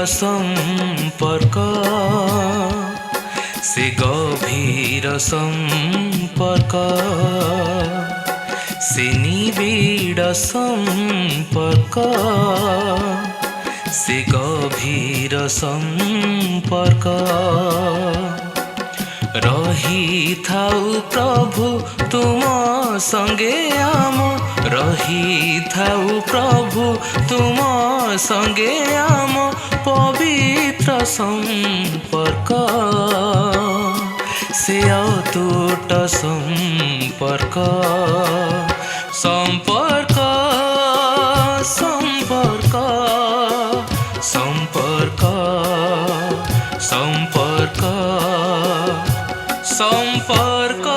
संपर्क से गभीर संपर्क से निबिड़ संपर्क से गभीर संपर्क रही थाउ प्रभु तुम संगे आम रही थाउ प्रभु तुम संगे आम पवित्र संपर्क से अतूट संपर्क संपर्क संपर्क संपर्क संपर्क संपर्क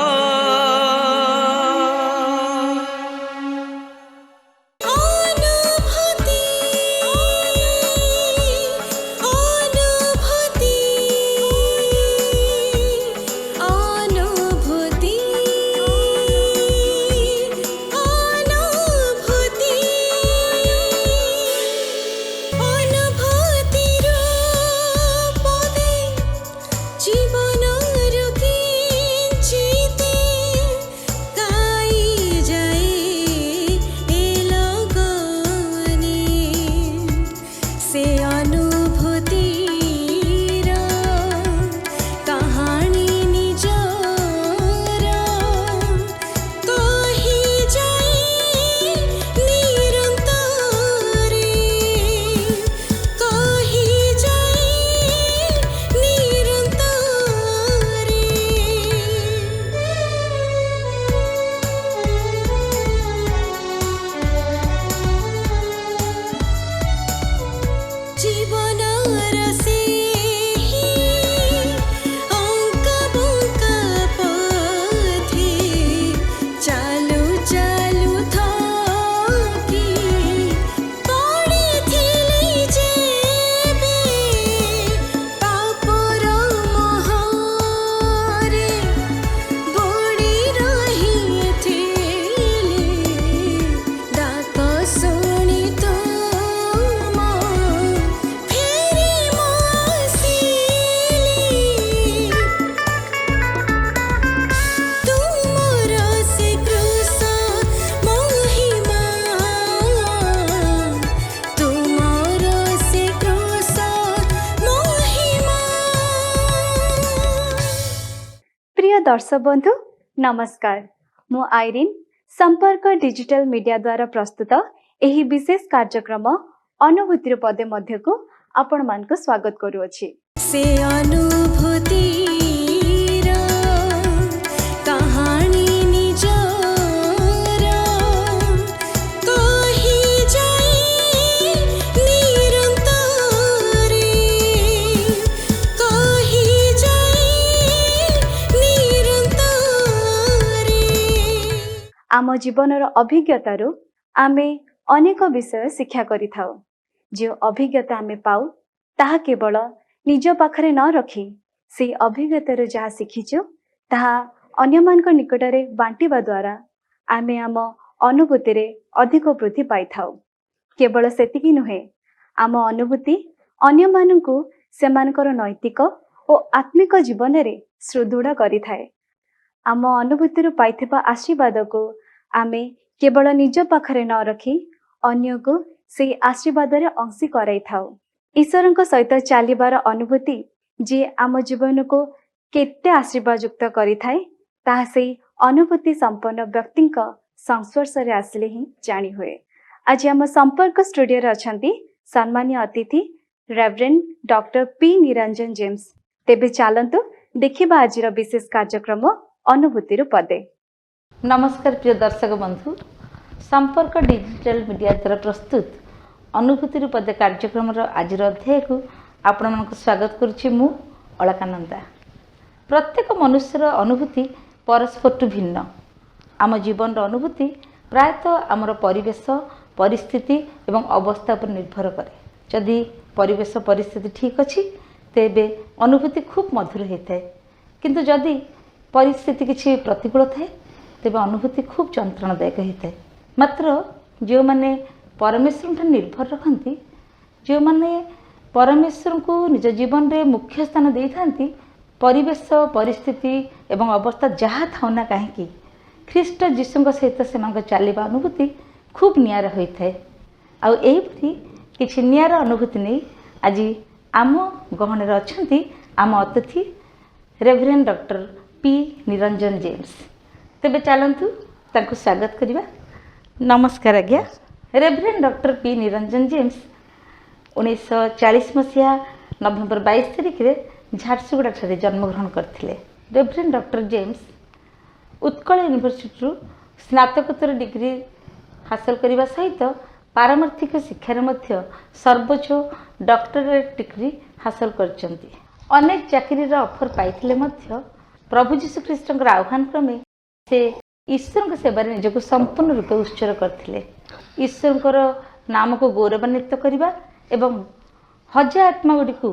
दर्शक बंधु नमस्कार मु आइरिन संपर्क डिजिटल मीडिया द्वारा प्रस्तुत एही विशेष कार्यक्रम अनुभूतिर पदे मध्य को आपण मान को स्वागत करूअछि से अनुभूति कहानी आम जीवनर अभिज्ञतारू आमे अनेक विषय शिक्षा करि थाउ जो अभिज्ञता आमे पाऊ ताहा केवल निज पाखरे न रखी से अभिज्ञतारू जहाँ शिखिछु ताहा अन्यमानक निकटरे बांटिबा द्वारा आमे आम अनुभूति रे अधिक वृद्धि पाई थाउ। केवल सेतिकी नुहे आम अनुभूति अन्यमानकु सेमानकर नैतिक और आत्मिक जीवन रे सुदृढ़ करि थाए। आम अनुभूति पाइथिबा आशीर्वाद को आमे केवल निज पाखरे न रखी अन्य को से आशीर्वाद रे अंशी कराई थाउ। ईश्वर सहित चलिबार अनुभूति जे आम जीवन को केते आशीर्वाद युक्त करि थाए ताहा से अनुभूति संपन्न व्यक्ति संस्पर्श रे आसिले ही जानी हुए। आज आम संपर्क स्टूडियो रे अछंती सम्मानीय अतिथि reverend doctor P Niranjan James. तेबे चलंतु देखिबा आजिर विशेष कार्यक्रम अनुभूतिर पदे। नमस्कार प्रिय दर्शक बंधु, संपर्क डिजिटल मीडिया द्वारा प्रस्तुत अनुभूतिर पदे कार्यक्रम आज अध्याय को आपण मानक स्वागत करुछि मु अलकानंदा। प्रत्येक मनुष्यर अनुभूति परस्पर भिन्न। आम जीवन अनुभूति प्रायतः आमर परिवेश परिस्थिति एवं अवस्था पर निर्भर करे। जदि परिवेश परिस्थिति ठीक अच्छी तेबे अनुभूति खूब मधुर होता है, किंतु जदि परिस्थिति किसी प्रतिकूल थाए तेबे अनुभूति खूब जंत्रणादायक होता है। मात्र जो माने परमेश्वर निर्भर रखती, जो माने परमेश्वर को निज जीवन रे मुख्य स्थान दे थांती परिवेश परिस्थिति एवं अवस्था जहाँ थाउ ना कहीं ख्रीष्ट जीशु सहित से चलवा अनुभूति खूब निरा होता है आईपरी किसी निरा अनुभूति नहीं आज आम गहन अच्छा आम अतिथि रेभरेंड डॉक्टर पी निरंजन जेम्स तेबे चलतु तांको स्वागत करिबा। नमस्कार आज्ञा। रेभरेंड डॉक्टर पी निरंजन जेम्स 1940 मसीहा नवेम्बर 22 तारिख में झारसुगुड़ा ठारे जन्मग्रहण करथिले। रेभरेंड डॉक्टर जेम्स उत्कल यूनिवर्सिटी स्नातकोत्तर डिग्री हासिल करने सहित पारमार्थिक शिक्षार मध्य सर्वोच्च डॉक्टरेट डिग्री हासिल करचंती। अनेक चाकरी ऑफर पाइथिले मध्य प्रभु जीशु ख्रीष्टर आह्वान क्रमे से ईश्वर सेवार निजक संपूर्ण रूपे उत्सर्ग करथिले। ईश्वर नाम को गौरवान्वित करने एवं हजार आत्मा गुड़ी को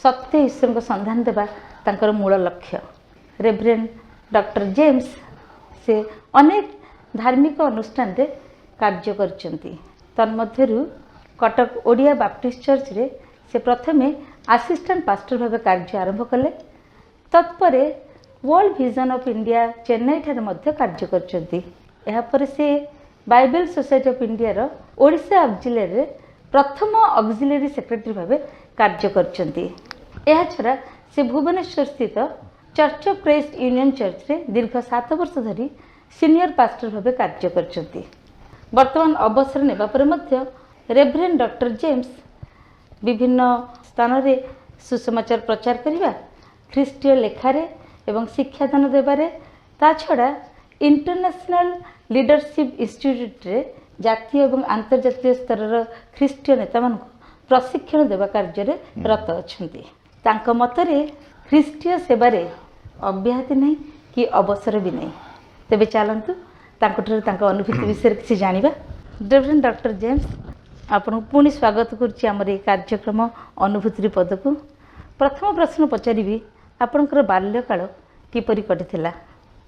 सत्य ईश्वर संधान देवा तांकर मूल लक्ष्य। रेभरेंड डॉक्टर जेम्स से अनेक धार्मिक अनुष्ठान रे कार्य करचंती। तन्मध्यरु कटक ओडिया बाप्टिस्ट चर्च रे से प्रथमे असिस्टेंट पास्टर भाव कार्य आरंभ कले। तत्परे world vision of India Chennai ठारे मध्य कार्य करचंती। एहा पर से बाइबल सोसाइटी ऑफ इंडिया रो ओडिशा ऑक्सिलरी रे प्रथम ऑक्सिलरी सेक्रेटरी भाव कार्य करचंती। एहा छरा से भुवनेश्वर स्थित church of Christ union church रे दीर्घ 7 वर्ष धरी सीनियर पास्टर भाव कार्य करचंती। वर्तमान अवसर नेबा पर मध्य रेभरेंड डॉक्टर जेम्स विभिन्न स्थान रे सुसमाचार प्रचार करिबा ख्रीष्टीय लेखारे एवं शिक्षादान देबारे ता छड़ा इंटरनेशनल लीडरशिप इंस्टीट्यूट रे जातीय एवं अंतर्जातीय स्तर ख्रीष्टीय नेता मान प्रशिक्षण देवा कार्य रे रत अछंती। तांको मतरे ख्रीष्टीय सेवारे अव्याहति नहीं कि अवसर भी नहीं। तेबे चलतु तांको अनुभूति विषय किसी जानिबा। रेभरेंड डॉक्टर जेम्स आपन पुणी स्वागत करुच्ची आमर ये कार्यक्रम अनुभूति पद को। प्रथम प्रश्न पचारि आपणकर बाल्यकाल किपरि कटिथिला?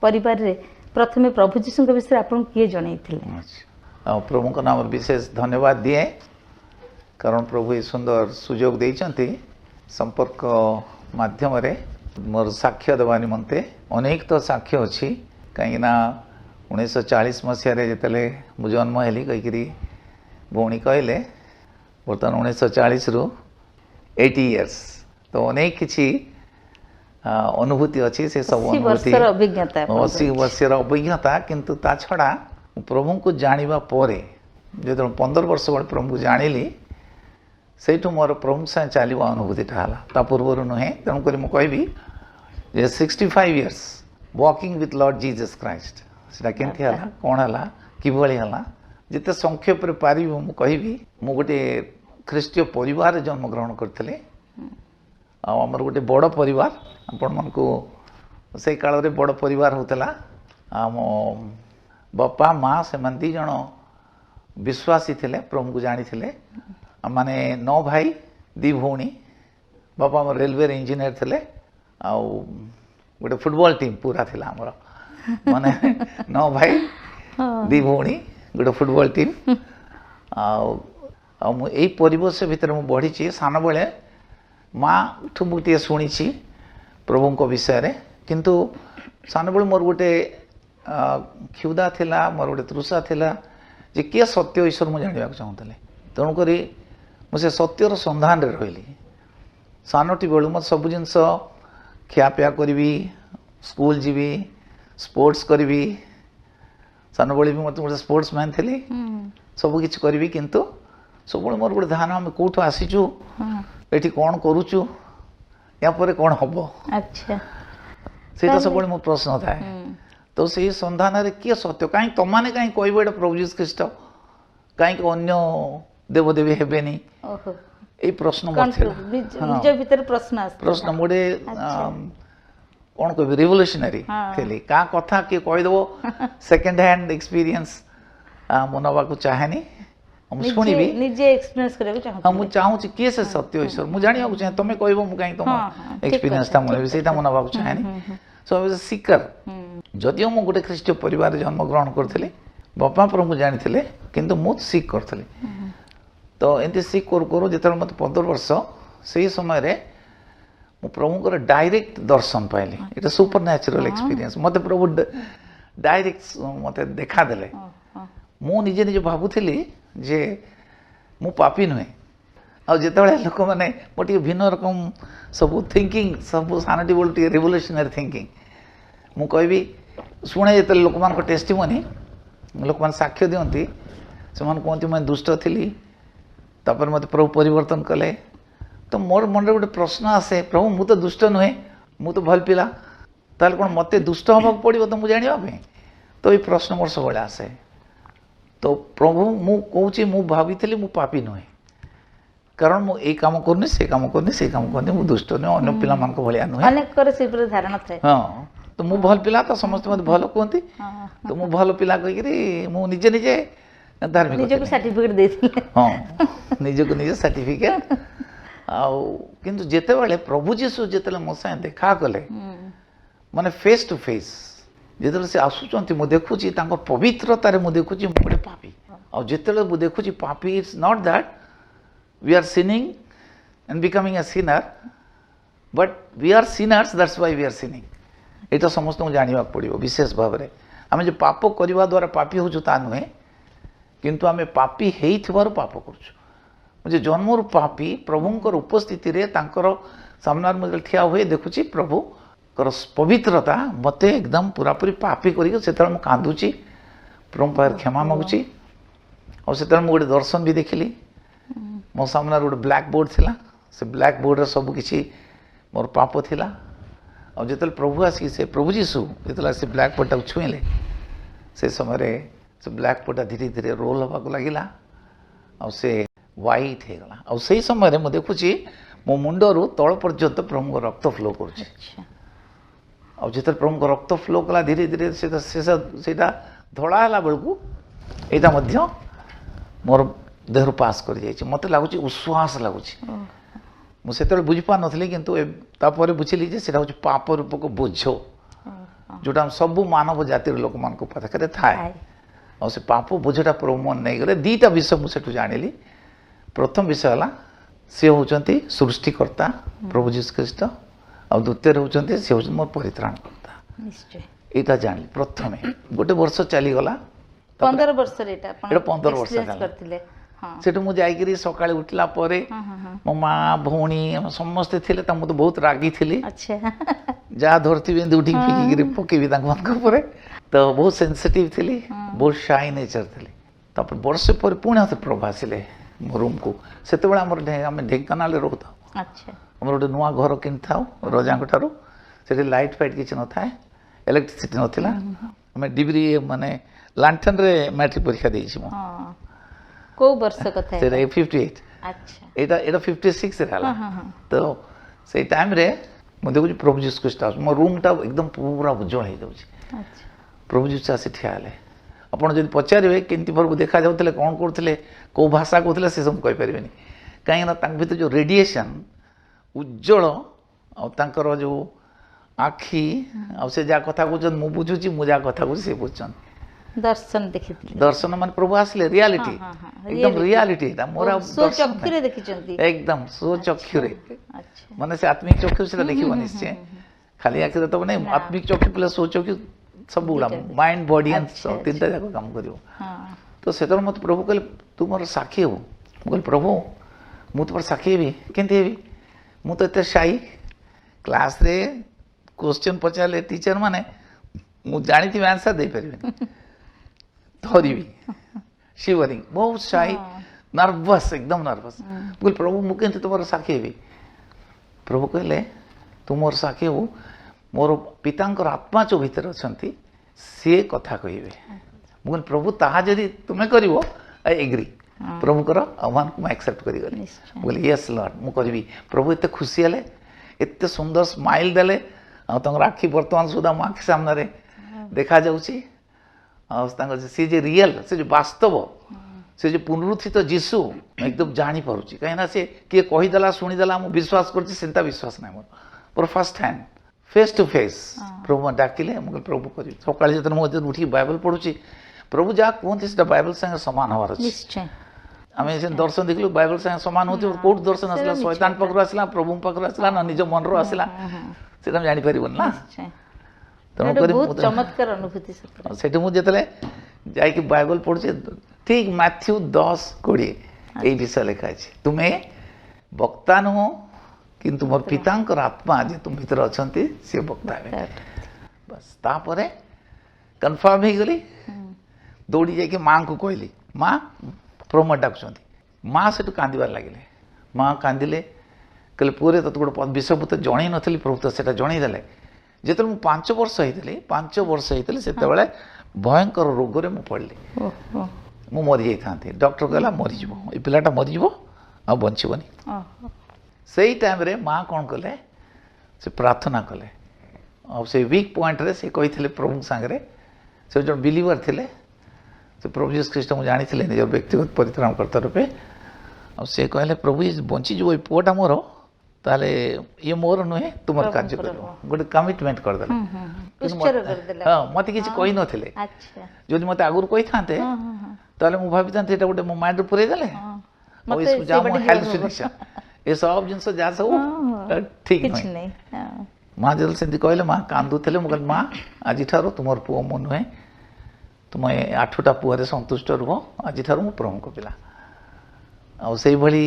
परिवार रे प्रथमे प्रभु जीशु विषय आपन किए जनैथिले? प्रभु को नाम विशेष धन्यवाद दिए कारण प्रभु ये सुंदर सुजोग देइचंती संपर्क माध्यम रे मोर साक्ष्य देवा निमंते। अनेक तो साक्ष्य अच्छी कहीं 1940 मसीह जिते मु जन्म हेली कहीकि भौणी कहले बर्तमान 1940 रु 80 इयर्स तो अनेक किसी अनुभूति अच्छी से सब अनुभूति 80 वर्षर अभिज्ञता किंतु ता छड़ा प्रभु को जानिबा परे जो 15 वर्ष बड़े प्रभु को जानिली सेठू मोर प्रभु साथ चलवा अनुभूतिटा है ता पूर्व नुहे तेणुक मुझे 65 years walking with Lord Jesus Christ से केमती है कौन है किभली है जिते संक्षेप पारि मु कहि मु गोटे ख्रीष्टीय परिवार जन्मग्रहण करते आमर गोटे बड़ परिवार आपण मन को से काल रे बड़ परिवार होतला आम बापा माँ से दी जन विश्वासी थे प्रभु को जानी थे माने 9 भाई 2 भौणी बापा आम रेलवे इंजीनियर थे आउ गोटे फुटबॉल टीम पूरा थिला हमर माने 9 भाई 2 भौणी गोटे फुटबॉल टीम आउ यही परिवेश भितर मु बढ़ी सान बेले माँ ठू मुझे शुणी प्रभु को विषय रे किंतु सान बेले मोर गोटे क्षुदा थिला मोर गोटे तृषा थिला जे किए सत्य ईश्वर मुझे जानवा चाहूली तेणुक मुझे सत्यर सन्धान रे रही सानटी बेलू मत सब जिनस खियापिया करी स्कूल जीवी स्पोर्ट्स करी सान बड़ी भी मत गोटे स्पोर्ट्स मैन थी सबकि करी किंतु सब मोर गोटे ध्यान आम कौटू आसीचु ये कौन करुचु या पर कौन हम अच्छा से सब मो प्रश्न थाए तो से सन्धान रे किए सत्य कहीं तमाने कहीं कहबे प्रभु जीसस ख्रीष्ट कहीं अन्य देवदेवी हेबेनी ये प्रश्न प्रश्न गोटे कौन कह रिवोल्यूशनरी थी क्या कथा किए कहीदेव सेकेंड हैंड एक्सपीरियंस मनवा को चाहेनी शुणी हाँ मुझे चाहूँ किए से सत्य ईश्वर मुझे जाना चाहे तुम्हें कह कहीं तुम एक्सपीरियंस मनबी से मनवा चाहेनी सो आई वाज सीकर जदिओ मु गोटे ख्रीष्टीय परिवार जन्मग्रहण करी बापा प्रभु जानी किंतु मु सीख करी तो एमती सीख करू करू जो मत 15 वर्ष से समय रे मु प्रभुଙ୍କର डायरेक्ट दर्शन पाइली इटा सुपर नेचुरल एक्सपीरियंस मते प्रभु डायरेक्ट मते देखा देले मु निजे निजे भाबुथिली जे मु पापी नुहे आ जेतेबेले लोक माने मोटी भिन्न रकम सब थिंकिंग सब सानटी बोलटी रिवोल्यूशनरी थिंकिंग मु कहबी शुणे जेते लोक मान को टेस्टिमनी लोक मान साक्ष्य दियंती से मान कहती मैं दुष्ट थी तापर मते प्रभु परिवर्तन कले तो मोर मन गोटे प्रश्न आसे प्रभु मु तो दुष्ट नुहे मु तो भल पिला ताल कौन मते दुष्ट हवा पड़ो तो मुझे जाना तो ये प्रश्न मोर सब आसे तो प्रभु मु कहूँ मु भावी मु पापी नुहे कारण मु ए काम करनी से काम करनी से काम करनी मु दुष्ट नुहे अन्य पिला मान को भलिया नुहे अनेक करे से पर धारणा थाए हाँ तो मु भल पिला तो समस्त मते भल कहती तो मु भल पिला कहिकरी मु निजे निजे धार्मिक निजको सर्टिफिकेट देथिले हाँ निजको निजे सर्टिफिकेट आउ किंतु जेतेबेले प्रभु जीशु जेतेले मो साथे देखा कले माने फेस टू फेस जेतेबेले से आसुचंती मु देखुची तांको पवित्रतारे मु देखुची मु गोटे पापी आ जेतेबेले मु देखुची पापी it's not that we are sinning and becoming a sinner but we are sinners that's why we are sinning एटा समस्त को जानिबा पड़िबो विशेष भाव रे आमे जे पाप करबा द्वारा पापी होछु ता नुहे किंतु आमे पापी हेइथिबार पाप करछु मुझे जन्मर पापी प्रभुंकर उपस्थिति रे तांकर सामनार मुझे ठिया हुए देखुची प्रभु कर पवित्रता मते एकदम पूरापूरी पापी करिक सेतल मु कांदुची प्रभु पार क्षमा मागुची और सेतल मु गोटे दर्शन भी देखिली मो सामनार गोटे ब्लैक बोर्ड थिला से ब्लैक बोर्ड रे सब किछि मोर पाप थिला और जेतल प्रभु आसी से प्रभु जीसु जेतल से ब्लैक बोर्ड छुईले से समय रे से ब्लैक बोर्ड धीरे धीरे रोल होबा को लागिला और से व्हाइट हो गला और सही समय मैं देखुची मो मुंडरू तल पर्यंत प्रभु रक्त फ्लो करुच्छे और जिते प्रभु रक्त फ्लो कला धीरे धीरे से धड़ा है बेलू यहाँ मोर देहर पास कर जाइए मत लगुच उश्वास लगुच मुझे बुझीपार नी कितु तापर बुझिली जे सेटा हूँ पाप रूपक बोझ जोटा सब मानव जातिर लोक मान पाखे थाए और से पाप बोझटा प्रभु मन नहीं गले दीटा विषय मुझे जानी प्रथम विषय है सी होती सृष्टिकर्ता प्रभु जीशु ख्रीस्ट और द्वितीय होती सी हूँ मोर परित्राणकर्ता यहाँ जानी प्रथम गोटे वर्ष चलीगला 15 वर्ष रे एटा 15 वर्ष करथिले हां सेठु मु जाईकरी सकाळे उठला परे मो माँ भौणी समस्ते थिले त मु तो बहुत रागी थिली अच्छा जा धरती बिंदु उठी फिकिरी पकेबी तांको मान परे तो बहुत सेंसिटिव थिली बहुत शाई नेचर थिली तापर वर्ष पर पुणे हाथ प्रभा आसिले मो रूम को सेते बेला हमर ढेंकानाले रहता अच्छा हमर गोटे नुआ घर किन थाउ रजांक ठारो सेठी लाइट फाइट किछ न थाए इलेक्ट्रिसिटी नथिला हमें डिग्री माने लांठन रे मैट्रिक परीक्षा देछि मो हां को वर्ष कथा से 58 अच्छा एटा 56 रे हला तो से टाइम रे मो देखु प्रभु जीसु ख्रीस्ट मो रूम टा एकदम पूरा उज्जवल हो जाउछि अच्छा प्रभु जीसु आसी ठियाले आपण जदि पचारिबे केंति प्रभु देखा जाउतले कोन करथले को भाषा कहथले से सब कहि परिबेनी काहे ना तांक भीतर जो रेडिएशन उज्जवल आ तांकर जो आखि आ से जा कथा कहछन मु बुझुची मु जा कथा कहछ से बुझछन दर्शन देखिथिले दर्शन मान प्रभु आसले रियलिटी एकदम रियलिटी ता मोरा सो चक्षुरे देखिचंती एकदम सो चक्षुरे अच्छा माने से आत्मिक चक्षु से देखिबो निश्चय खाली आखि तो माने आत्मिक चक्षु प्लस सो चक्षु सब गुड़ा माइंड बॉडी एंड सब तीनटा जाको काम करियो हां तो सेतर मत प्रभु कहले तू मोर साक्षी हो बोल प्रभु मु तो साक्षी भी केंती हेबी मु तो एते शाई क्लास रे क्वेश्चन पचाले टीचर माने मु जानी थी आंसर दे परिबे धरिबी शिवरिंग बहुत शाई नर्वस एकदम नर्वस बोल प्रभु मु केंती तुमर साक्षी हेबी प्रभु कहले तू मोर साक्षी हो मोर पितांकर आत्मा जो भीतर अछंती से कथा कहिबे मुगल प्रभु ताहा जदि तुमे करिवो आई एग्री प्रभु कर आह्वान को एक्सेप्ट करि गली बोले यस लॉर्ड मु करबी प्रभु एते खुशी हले एते सुंदर स्माइल देले आ तंग राखी वर्तमान सुदा मा आखि सामने रे देखा जाउची आ तंग से जे रियल से जो वास्तव से जो पुनरुत्थित जीसु एकदम जानी पारुची कहीं ना से किए कही देला सुनी देला मु विश्वास करची सेंता विश्वास नै मोर पर first hand face to face प्रभु डाकिले मुगल प्रभु करी सकाळे जतन मो उठी बाइबल पढुची प्रभु जा कहते से बाइबल संगे समान हवार अछि निश्चय आम से दर्शन देखल बाइबल संगे सामान होती कौट दर्शन आसला शैतान पाखर आसला प्रभु पाखर आसला ना निज मन रो आसला से जानी पारिबन ना बहुत चमत्कार अनुभूति सेठी मु जेतले जाय कि बाइबल पढ़छे ठीक मैथ्यू 10:20 ए विषय लिखा है तुम्हें वक्ता नुह किंतु मोर पितांकर आत्मा जे तुम भीतर अछंती से वक्ता है बस तापरे कन्फर्म ही गली दौड़ी जाके माँ को कहली माँ प्रभु डाकुंट माँ से कांदार लगे माँ कांदिले कहले पुरे तो गोटे विषय मत जन नी प्रभु तो से जनईदे जिते मुझे 5 वर्ष होती 5 वर्ष होती से भयंकर रोग में पड़ली मु मरी जाती डॉक्टर कहला मरीज ये पिलाटा मरीज आ बचबनी से टाइम रे माँ कौन कले से प्रार्थना कले और से वीक पॉइंट रे से कही प्रभु सांगे से जो बिलीवर थे से प्रभु जीसस ख्रीष्ट मुझे जानी निज व्यक्तिगत परित्राणकर्ता रूपे और से कहले प्रभु ये बंची जो पुआटा मोर ताले ये मोर नुहे तुम कार्य कर गोटे कमिटमेंट करदे हाँ मत कि कही नथिले जदि मत आगुर कही थांते ताले मु भाबी थांते एटा गोटे मो माइंड रे पुरै देले और इसको जा मो हेल्थ ये सब जिनस जा सब ठीक नहीं माँ जल से कहले माँ कांदुले मुझे माँ आज ठार तुम पुओ मो नुहे तुम 8टा पुआरे संतुष्ट रुह आज ठार मु प्रभु को पिला आ से भली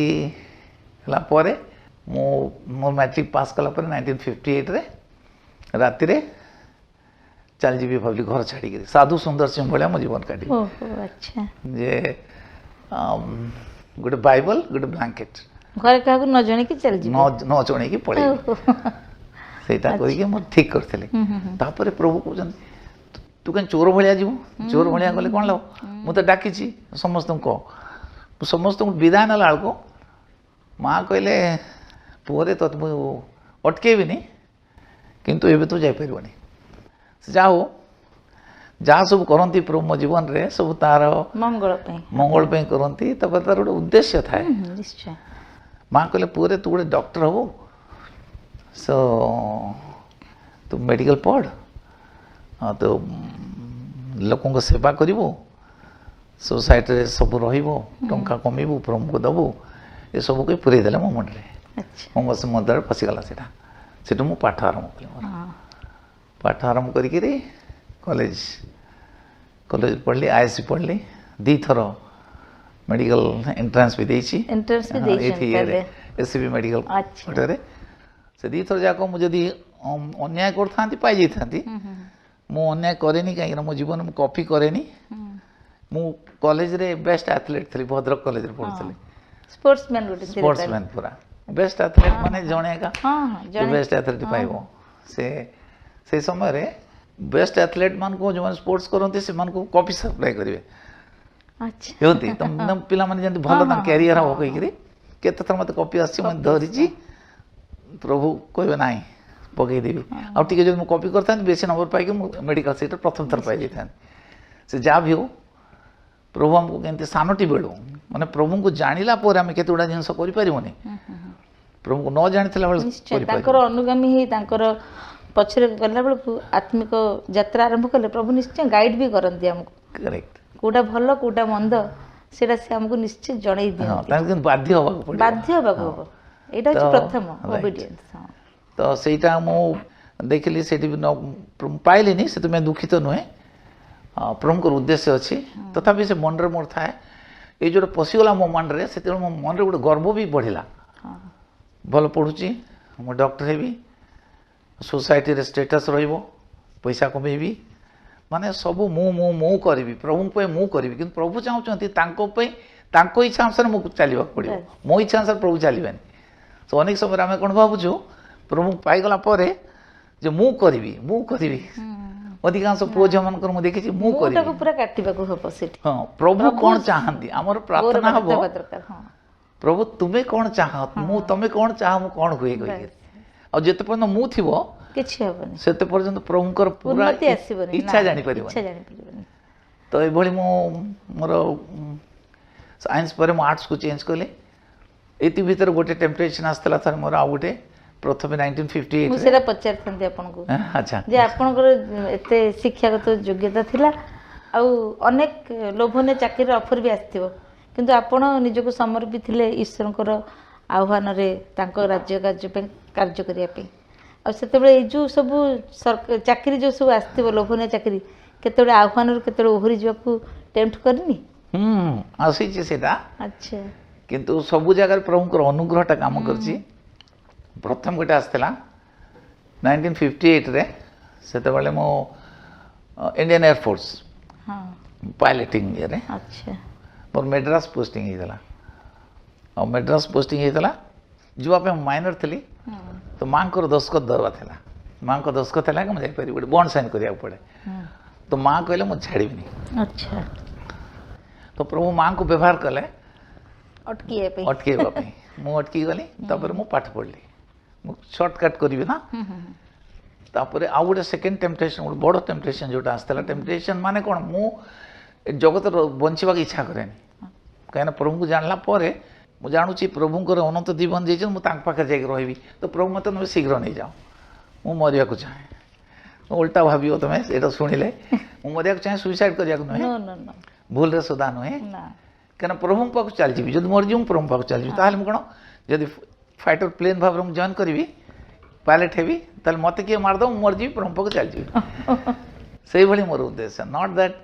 हला परे मो मैट्रिक पास कला 1958 रे राति रे चल जीवी भावली घर छाड़ी साधु सुंदर सिंह भाया मो जीवन काटी अच्छा जे गोटे बाइबल गोटे ब्लैंकेट घर क्या न जन की चल जी न जन की पड़े सेटा करके मो ठीक करथिले तापर प्रभु कहउछन तू कहीं चोर भाया जीव चोर भाया गले कौन लो मु तो डाकी समस्त को समस्त विदाय ना को माँ कहले पुअरे तो मुझे अटकेबी किंतु एबे तो जापरबनी जाओ जहाँ सब करती प्रभु मो जीवन रे सब तार मंगल पे करती तब तार गोटे उद्देश्य थाए माँ कहले पुअरे तू गोटे डॉक्टर हो सो तू मेडिकल पढ़ तो लोकों को सेवा करिवो सोसाइटी रे सब रहिबो टंका कमिबो प्रभु को दबो ये सब को पुरे देले मो मन रे मो बस मदर पशिगला सेटा मु पाठ आरंभ कले पाठ आरंभ करी कॉलेज पढ़ली आईएससी पढ़ली 2 थर मेडिकल एंट्रेंस भी देछि एससीबी मेडिकल पटरे से 2 थर जाको मु जदी अन्याय करथांती पाई जैथांती मु अन्याय करेनी कहीं मो जीवन में कॉपी करेनी मु कॉलेज रे बेस्ट एथलीट थी भद्रक कॉलेज रे पढ़ुथली स्पोर्ट्समैन पूरा बेस्ट एथलीट माने जणे का बेस्ट एथलीट पाइबो से समय रे बेस्ट एथलीट मान को जो स्पोर्ट्स करते से मान को कॉपी सप्लाई करेंगे अच्छा होती तुम पिला माने जंती भलो ना कैरियर हो कहि करी केते थर मते कॉपी आसी मन धरिची प्रभु कहबे नाही पकई देबी आ टिके जो कॉपी करता बेसी नंबर पाई के मेडिकल सीट प्रथम थर पाई जेता से जा भी हो प्रभु हमको केंते सानोटी बेळो माने प्रभु को जानिला पर हम केते उडा जिंस करि परिबोनी प्रभु को न जानितला बेल करि ताकर अनुगामी हे ताकर पछरे गला बेलू आत्मिक यात्रा आरंभ कले प्रभु निश्चय गाइड भी करती हमको करेक्ट कोटा भल कोटा मंद सेटा से हमको निश्चय जणै दियो हां बाध्य होबा पड़े बाध्य होबा को एटा छ प्रथम ओबीडियंस तो सेटा मो देखली सेठी पाइली नहीं से तो मैं दुखित नुहे प्रभु को उद्देश्य अच्छी तथापि से मन रे मोर थाए ये जो पशिगला मो मन रे से मो मन रे गोटे गर्व भी बढ़िला भल पढ़ुची मो डॉक्टर हेबी सोसाइटी रे स्टेटस रहिबो पैसा कमेबी माने सब मु करी प्रभु पे मु करी कि प्रभु चाहते तांको इच्छा अनुसार मुझे चलवा पड़ो मो इच्छा अनुसार प्रभु चलवेनि तो अनेक समय आम कौन भावुँ प्रभु पाईगला जे मु करी अधिकांश पुओ झी मान देखी हाँ प्रभु कौन चाहती आमर प्रार्थना हम प्रभु तुम्हें कौन चाह मु तमें कौन चाह मु कौन हुए और जिते पर्यंत मु थी से पर्यंत प्रभुंकर पूरा इच्छा जानी पार तो ये मोर साइंस पर आर्ट्स को चेंज कले ये भीतर गोटे टेम्पटेशन आसला थर मोर आउ गोटे प्रथम 1958 मुझे पचार आपको अच्छा जे आपनकर एते शिक्षागत योग्यता थिला आ अनेक लोभनीय चाकरी ऑफर भी आसथिबो କିନ୍ତୁ ଆପଣ ନିଜକୁ ସମର୍ପିଥିଲେ ଈଶ୍ୱରଙ୍କର ଆହ୍ୱାନରେ ତାଙ୍କ ରାଜ୍ୟ କାର୍ଯ୍ୟ କରିବା ପାଇଁ। ଆଉ ସେତେବେଳେ ଏଇ ଯେଉଁ ସବୁ ଚାକିରି ଯେଉଁ ସବୁ ଆସିଥିବ ଲୋଭନୀୟ ଚାକିରି କେତେବେଳେ ଆହ୍ୱାନରୁ କେତେବେଳେ ଓହରି ଯିବାକୁ ଟେମ୍ପ୍ଟ କରିନି? ଆସିଛି ସେଇଟା, ଆଚ୍ଛା କିନ୍ତୁ ସବୁ ଜାଗାରେ ପ୍ରଭୁଙ୍କର ଅନୁଗ୍ରହଟା କାମ କରିଛି। ପ୍ରଥମ ଗୋଟେ ଆସିଥିଲା 1958ରେ, ସେତେବେଳେ ମୁଁ ଇଣ୍ଡିଆନ୍ ଏୟାରଫୋର୍ସ ହଁ ପାଇଲଟିଂ ଇଏରେ ଆଚ୍ଛା ମୋର ମେଡ୍ରାସ ପୋଷ୍ଟିଂ ହେଇଥିଲା। ଆଉ ମେଡ୍ରାସ ପୋଷ୍ଟିଂ ହେଇଥିଲା ଯିବା ପାଇଁ ମୁଁ ମାଇନର ଥିଲି, ତ ମାଆଙ୍କର ଦସ୍ତଖତ ଦେବା ଥିଲା। ମାଆଙ୍କ ଦସ୍ତଖତ ହେଲା କି ମୁଁ ଯାଇପାରିବି, ଗୋଟେ ବଣ୍ଡ ସାଇନ୍ କରିବାକୁ ପଡ଼େ। ତ ମାଆ କହିଲେ ମୁଁ ଛାଡ଼ିବିନି। ଆଚ୍ଛା ତ ପ୍ରଭୁ ମାଆଙ୍କୁ ବ୍ୟବହାର କଲେ ଅଟକେଇବା ପାଇଁ। ମୁଁ ଅଟକି ଗଲି, ତାପରେ ମୁଁ ପାଠ ପଢ଼ିଲି। ମୁଁ ସର୍ଟକଟ୍ କରିବି ନା। ତାପରେ ଆଉ ଗୋଟେ ସେକେଣ୍ଡ ଟେମ୍ପଟେସନ୍, ଗୋଟେ ବଡ଼ ଟେମ୍ପଟେସନ୍ ଯେଉଁଟା ଆସିଥିଲା। ଟେମ୍ପଟେସନ୍ ମାନେ କ'ଣ, ମୁଁ ଏ ଜଗତରେ ବଞ୍ଚିବାକୁ ଇଚ୍ଛା କରେନି। କାହିଁକିନା ପ୍ରଭୁଙ୍କୁ ଜାଣିଲା ପରେ ମୁଁ ଜାଣୁଛି ପ୍ରଭୁଙ୍କର ଅନନ୍ତ ଜୀବନ ଦେଇଛନ୍ତି, ମୁଁ ତାଙ୍କ ପାଖରେ ଯାଇକି ରହିବି। ତ ପ୍ରଭୁ ମୋତେ ତୁମେ ଶୀଘ୍ର ନେଇଯାଅ, ମୁଁ ମରିବାକୁ ଚାହେଁ। ଓଲଟା ଭାବିବ ତୁମେ ଏଇଟା ଶୁଣିଲେ। ମୁଁ ମରିବାକୁ ଚାହେଁ, ସୁଇସାଇଡ଼୍ କରିବାକୁ ନୁହେଁ, ଭୁଲରେ ସୁଧା ନୁହେଁ। କାହିଁକିନା ପ୍ରଭୁଙ୍କ ପାଖକୁ ଚାଲିଯିବି। ଯଦି ମରିଯିବି ମୁଁ ପ୍ରଭୁଙ୍କ ପାଖକୁ ଚାଲିଯିବି। ତାହେଲେ ମୁଁ କ'ଣ, ଯଦି ଫାଇଟର ପ୍ଲେନ୍ ଭାବରେ ମୁଁ ଜଏନ୍ କରିବି, ପାଇଲଟ୍ ହେବି, ତାହେଲେ ମୋତେ କିଏ ମାରିଦେବ, ମୁଁ ମରିଯିବି, ପ୍ରଭୁଙ୍କ ପାଖକୁ ଚାଲିଯିବି। ସେଇଭଳି ମୋର ଉଦ୍ଦେଶ୍ୟ। ନଟ୍ ଦ୍ୟାଟ୍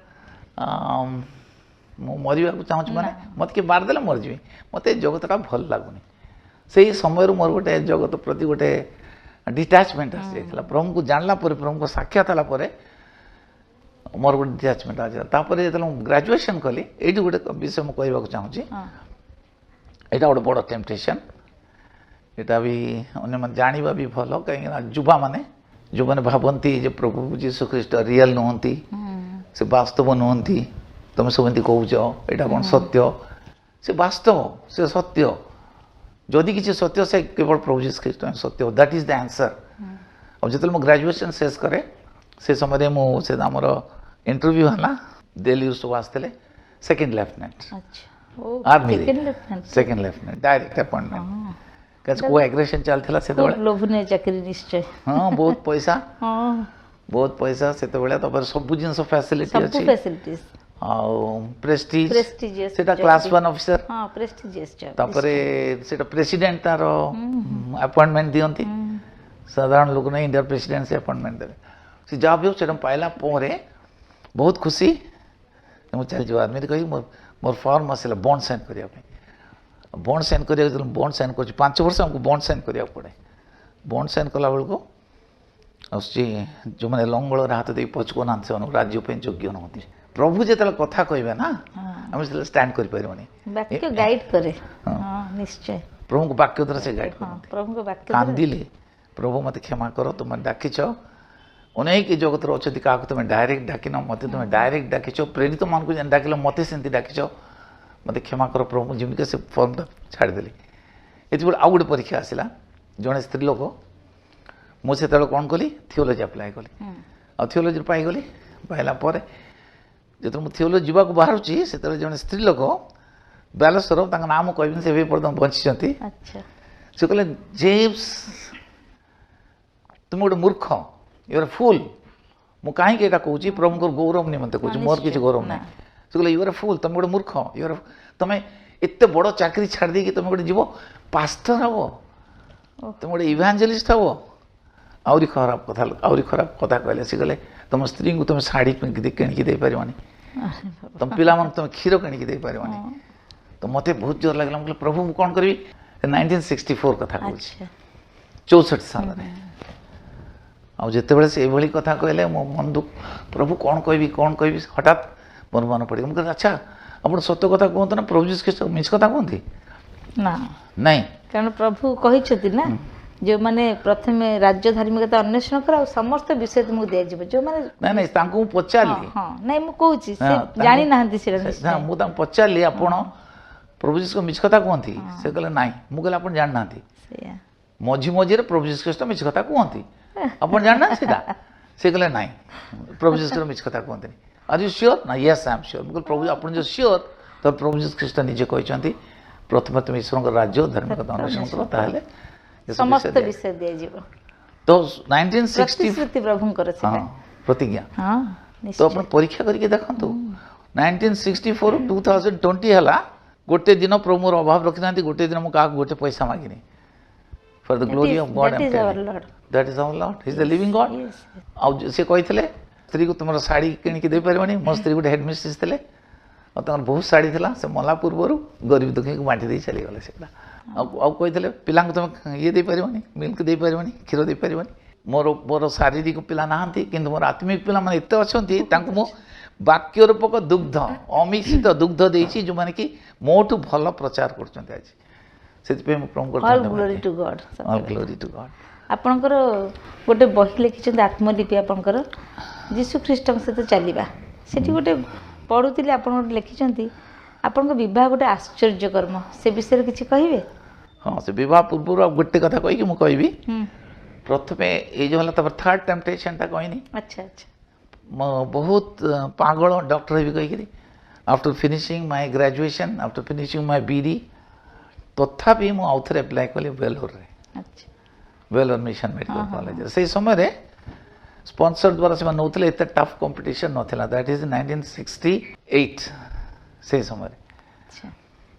ମୁଁ ମରିବାକୁ ଚାହୁଁଛି ମାନେ ମୋତେ କିଏ ମାରିଦେଲେ ମରିଯିବି। ମୋତେ ଏ ଜଗତଟା ଭଲ ଲାଗୁନି। ସେଇ ସମୟରୁ ମୋର ଗୋଟେ ଜଗତ ପ୍ରତି ଗୋଟେ ଡିଟାଚମେଣ୍ଟ ଆସିଯାଇଥିଲା। ପ୍ରଭୁଙ୍କୁ ଜାଣିଲା ପରେ, ପ୍ରଭୁଙ୍କ ସାକ୍ଷାତ ହେଲା ପରେ ମୋର ଗୋଟେ ଡିଟାଚମେଣ୍ଟ ଆସିଲା। ତାପରେ ଯେତେବେଳେ ମୁଁ ଗ୍ରାଜୁଏସନ୍ କଲି, ଏଇଠି ଗୋଟେ ବିଷୟ ମୁଁ କହିବାକୁ ଚାହୁଁଛି। ଏଇଟା ଗୋଟେ ବଡ଼ ଟେମ୍ପଟେସନ୍। ଏଇଟା ବି ଅନ୍ୟମାନେ ଜାଣିବା ବି ଭଲ, କାହିଁକିନା ଯେଉଁମାନେ ଭାବନ୍ତି ଯେ ପ୍ରଭୁ ଯୀଶୁଖ୍ରୀଷ୍ଟ ରିଅଲ୍ ନୁହନ୍ତି, ସେ ବାସ୍ତବ ନୁହନ୍ତି, ତୁମେ ସବୁ ଏମିତି କହୁଛ, ଏଇଟା କ'ଣ ସତ୍ୟ? ସେ ବାସ୍ତବ, ସେ ସତ୍ୟ। ଯଦି କିଛି ସତ୍ୟ, ସେ କେବଳ ପ୍ରଭୁ ଯୀଶୁଖ୍ରୀଷ୍ଟ ହିଁ ସତ୍ୟ। That is the answer. ଆଉ ଯେତେବେଳେ ମୁଁ ଗ୍ରାଜୁଏସନ୍ ଶେଷ କରେ, ସେ ସମୟରେ ମୁଁ ସେ ଆମର ଇଣ୍ଟରଭ୍ୟୁ ହେଲା, ଦିଲ୍ଲୀରୁ ସବୁ ଆସିଥିଲେ। ସେକେଣ୍ଡ ଲେଫ୍ଟନାଣ୍ଟ ଆର୍ମିରେ, ସେକେଣ୍ଡ ଲେଫ୍ଟନାଣ୍ଟ ଡାଇରେକ୍ଟ ଆପଏଣ୍ଟମେଣ୍ଟ। କୋ ଆଗ୍ରେସନ୍ ଚାଲିଥିଲା ସେତେବେଳେ। ଲୋଭନୀୟ ଚାକିରି ନିଶ୍ଚୟ। ହଁ, ବହୁତ ପଇସା ସେତେବେଳେ। ତାପରେ ସବୁ ଜିନିଷ ଫ୍ୟାସିଲିଟି ଅଛି, ଆଉ ପ୍ରେଷ୍ଟିଜ୍, ସେଟା କ୍ଲାସ୍ 1 ଅଫିସର। ତାପରେ ସେଟା ପ୍ରେସିଡେଣ୍ଟ ତାର ଆପଏଣ୍ଟମେଣ୍ଟ ଦିଅନ୍ତି, ସାଧାରଣ ଲୋକ ନାହିଁ। ଇଣ୍ଡିଆର ପ୍ରେସିଡେଣ୍ଟ ସେ ଆପଏଣ୍ଟମେଣ୍ଟ ଦେବେ। ସେ ଯାହା ବି ହଉ, ସେଟା ପାଇଲା ପରେ ବହୁତ ଖୁସି। ମୁଁ ଚାଲିଯିବ ଆର୍ମିରେ କହିକି ମୋର ଫର୍ମ ଆସିଲା ବଣ୍ଡ ସାଇନ୍ କରିବା ପାଇଁ। ବଣ୍ଡ ସାଇନ୍ କରିବାକୁ ଯେତେବେଳେ ବଣ୍ଡ ସାଇନ୍ କରୁଛି, 5 ବର୍ଷ ଆମକୁ ବଣ୍ଡ ସାଇନ୍ କରିବାକୁ ପଡ଼େ। ବଣ୍ଡ ସାଇନ୍ କଲାବେଳକୁ ଆସୁଛି ଯେଉଁମାନେ ଲଙ୍ଗଳରେ ହାତ ଦେଇ ପଛୁନାହାନ୍ତି, ସେମାନଙ୍କୁ ରାଜ୍ୟ ପାଇଁ ଯୋଗ୍ୟ ନୁହନ୍ତି। ପ୍ରଭୁ ଯେତେବେଳେ କଥା କହିବେ ନା, ଆମେ ସେତେବେଳେ ଷ୍ଟାଣ୍ଡ କରିପାରିବନି। ପ୍ରଭୁଙ୍କ ବାକ୍ୟ ଦ୍ୱାରା ସେ ଗାଇଡ୍ କରନ୍ତି। କାନ୍ଦିଲେ, ପ୍ରଭୁ ମୋତେ କ୍ଷମା କର, ତୁମେ ଡାକିଛ, ଅନେକ ଜଗତରେ ଅଛନ୍ତି, କାହାକୁ ତୁମେ ଡାଇରେକ୍ଟ ଡାକିନ, ମୋତେ ତୁମେ ଡାଇରେକ୍ଟ ଡାକିଛ। ପ୍ରେରିତମାନଙ୍କୁ ଯେମିତି ଡାକିଲ, ମୋତେ ସେମିତି ଡାକିଛ, ମୋତେ କ୍ଷମା କର ପ୍ରଭୁ। ଯେମିତି ସେ ଫର୍ମଟା ଛାଡ଼ିଦେଲି। ଏଥିବେଳେ ଆଉ ଗୋଟେ ପରୀକ୍ଷା ଆସିଲା। ଜଣେ ସ୍ତ୍ରୀ ଲୋକ, ମୁଁ ସେତେବେଳେ କ'ଣ କଲି, ଥିଓଲୋଜି ଆପ୍ଲାଏ କଲି। ଆଉ ଥିଓଲୋଜିରେ ପାଇଗଲି। ପାଇଲା ପରେ ଯେତେବେଳେ ମୁଁ ଥିଓଲୋଜି ଯିବାକୁ ବାହାରୁଛି, ସେତେବେଳେ ଜଣେ ସ୍ତ୍ରୀ ଲୋକ ବାଲେଶ୍ୱର, ତାଙ୍କ ନାଁ ମୁଁ କହିବିନି, ସେ ଏବେ ପର୍ଯ୍ୟନ୍ତ ବଞ୍ଚିଛନ୍ତି। ସେ କହିଲେ, ଜେମ୍ସ ତୁମେ ଗୋଟେ ମୂର୍ଖ, ୟୁଆର୍ ଫୁଲ୍। ମୁଁ କାହିଁକି ଏଇଟା କହୁଛି, ପ୍ରଭୁଙ୍କର ଗୌରବ ନିମନ୍ତେ କହୁଛି, ମୋର କିଛି ଗୌରବ ନାହିଁ। ସେ କହିଲେ, ୟୁଆର୍ ଫୁଲ୍, ତୁମେ ଗୋଟେ ମୂର୍ଖ, ତୁମେ ଏତେ ବଡ଼ ଚାକିରି ଛାଡ଼ି ଦେଇକି ତୁମେ ଗୋଟେ ଯିବ ପାଷ୍ଟର ହବ, ତୁମେ ଗୋଟେ ଇଭାଞ୍ଜେଲିଷ୍ଟ ହବ। ଆହୁରି ଖରାପ କଥା କହିଲେ। ସେ କହିଲେ, ତୁମ ସ୍ତ୍ରୀଙ୍କୁ ତୁମେ ଶାଢ଼ୀ କିଣିକି ଦେଇପାରିବନି, ତୁମ ପିଲାମାନଙ୍କୁ ତୁମେ କ୍ଷୀର କିଣିକି ଦେଇପାରିବନି। ତ ମୋତେ ବହୁତ ଜୋର ଲାଗିଲା। ମୁଁ କହିଲି, ପ୍ରଭୁ ମୁଁ କ'ଣ କରିବି? 1964 କଥା କହୁଛି, 64 ସାଲରେ। ଆଉ ଯେତେବେଳେ ସେ ଏଭଳି କଥା କହିଲେ, ମୋ ମନ ଦୁଃଖ, ପ୍ରଭୁ କ'ଣ କହିବି। ହଠାତ୍ ମୋର ମନେ ପଡ଼ିଗଲା। ମୁଁ କହିଲି, ଆଚ୍ଛା ଆପଣ ସତ କଥା କୁହନ୍ତୁ ନା, ପ୍ରଭୁ ଯୀଶୁ ମିଛ କଥା କୁହନ୍ତି? ନାଇଁ, କାରଣ ପ୍ରଭୁ କହିଛନ୍ତି ନା, ଯେଉଁମାନେ ପ୍ରଥମେ ରାଜ୍ୟ ଧାର୍ମିକତା ଅନ୍ୱେଷଣ କର, ଆଉ ସମସ୍ତ ବିଷୟ ତୁମକୁ ଦିଆଯିବ। ଯେଉଁମାନେ ନାଇଁ, ତାଙ୍କୁ ମୁଁ ପଚାରିଲି। ନାଇଁ, ମୁଁ କହୁଛି ସେ ଜାଣିନାହାନ୍ତି ସେଟା। ମୁଁ ତାଙ୍କୁ ପଚାରିଲି, ଆପଣ ପ୍ରଭୁ ଯୀଶୁ ମିଛ କଥା କୁହନ୍ତି? ସେ କହିଲେ ନାଇଁ। ମୁଁ କହିଲି, ଆପଣ ଜାଣିନାହାନ୍ତି? ମଝିରେ ପ୍ରଭୁ ଯୀଶୁ ମିଛ କଥା କୁହନ୍ତି, ଆପଣ ଜାଣିନାହାନ୍ତି ସେଇଟା? ସେ କହିଲେ ନାଇଁ, ପ୍ରଭୁ ଯୀଶୁ ମିଛ କଥା କୁହନ୍ତିନି। Are you sure? ନା, ୟେସ୍ ଆଇ ଏମ୍ ସିଓର। ମୁଁ କହିଲି, ପ୍ରଭୁ ଆପଣ ଯଦି ସିଓର, ତ ପ୍ରଭୁ ଯୀଶୁ ଖ୍ରୀଷ୍ଟ ନିଜେ କହିଛନ୍ତି, ପ୍ରଥମେ ତୁମେ ଈଶ୍ୱରଙ୍କ ରାଜ୍ୟ ଧାର୍ମିକତା ଅନ୍ୱେଷଣ କର, ତାହେଲେ ସମସ୍ତ ବିଷୟ ଦିଆଯିବ। ତ 1960 ପ୍ରଭୁଙ୍କର ପ୍ରତିଜ୍ଞା। ତ ଆପଣ ପରୀକ୍ଷା କରିକି ଦେଖନ୍ତୁ, 1964 2020 ହେଲା, गोटे दिन प्रभु मोर अभाव रखी ना गोटे दिन मुझे गोटे पैसा मागिनी for the glory of God that is our Lord is the living God आ से कही स्त्री को तुम साड़ी किଣିକି ଦେଇପାରିବନି ମୋ ସ୍ତ୍ରୀ ଗୋଟେ ହେଡ୍ ମିଷ୍ଟ୍ରେସ୍ ଥିଲେ ଆଉ ତାଙ୍କର ବହୁତ ଶାଢ଼ୀ ଥିଲା ସେ ମଲା ପୂର୍ବରୁ ଗରିବ ଦୁଃଖୀଙ୍କୁ ବାଣ୍ଟି ଦେଇ ଚାଲିଗଲେ ସେଟା ଆଉ କହିଥିଲେ ପିଲାଙ୍କୁ ତୁମେ ଇଏ ଦେଇପାରିବନି ମିଲ୍କ ଦେଇପାରିବନି କ୍ଷୀର ଦେଇପାରିବନି ମୋର ଶାରୀରିକ ପିଲା ନାହାନ୍ତି କିନ୍ତୁ ମୋର ଆତ୍ମିକ ପିଲାମାନେ ଏତେ ଅଛନ୍ତି ତାଙ୍କୁ ମୁଁ ବାକ୍ୟ ରୂପକ ଦୁଗ୍ଧ ଅମିଶ୍ରିତ ଦୁଗ୍ଧ ଦେଇଛି ଯେଉଁମାନେ କି ମୋଠୁ ଭଲ ପ୍ରଚାର କରୁଛନ୍ତି ଆଜି ସେଥିପାଇଁ ମୁଁ ପ୍ରଭୁଙ୍କର ଗ୍ଲୋରି ଟୁ ଗଡ୍ ଗ୍ଲୋରି ଟୁ ଗଡ୍ ଆପଣଙ୍କର ଗୋଟେ ବହି ଲେଖିଛନ୍ତି ଆତ୍ମଲିପି ଆପଣଙ୍କର ଯୀଶୁ ଖ୍ରୀଷ୍ଟଙ୍କ ସହିତ ଚାଲିବା ସେଠି ଗୋଟେ ପଢ଼ୁଥିଲି ଆପଣ ଗୋଟେ ଲେଖିଛନ୍ତି ଆପଣଙ୍କ ବିବାହ ଗୋଟେ ଆଶ୍ଚର୍ଯ୍ୟ କର୍ମ ସେ ବିଷୟରେ କିଛି କହିବେ ହଁ ସେ ବିବାହ ପୂର୍ବରୁ ଆଉ ଗୋଟେ କଥା କହିକି ମୁଁ କହିବି ପ୍ରଥମେ ଏଇ ଯେଉଁ ହେଲା ତାପରେ ଥାର୍ଡ ଟେମ୍ପଟେସନଟା କହିନି ଆଚ୍ଛା ଆଚ୍ଛା ମୁଁ ବହୁତ ପାଗଳ ଡକ୍ଟର ହେବି କହିକିରି ଆଫ୍ଟର ଫିନିସିଂ ମାଇ ଗ୍ରାଜୁଏସନ୍ ଆଫ୍ଟର ଫିନିସିଂ ମାଇ ବିଡି ତଥାପି ମୁଁ ଆଉ ଥରେ ଆପ୍ଲାଏ କଲି ବେଲୋରରେ ଆଚ୍ଛା ବେଲୋର ମିଶନ ମେଡ଼ିକାଲ କଲେଜରେ ସେଇ ସମୟରେ ସ୍ପନ୍ସର ଦ୍ୱାରା ସେମାନେ ନେଉଥିଲେ ଏତେ ଟଫ୍ କମ୍ପିଟିସନ୍ ନଥିଲା ଦ୍ୟାଟ୍ ଇଜ୍ 1968 ସେଇ ସମୟରେ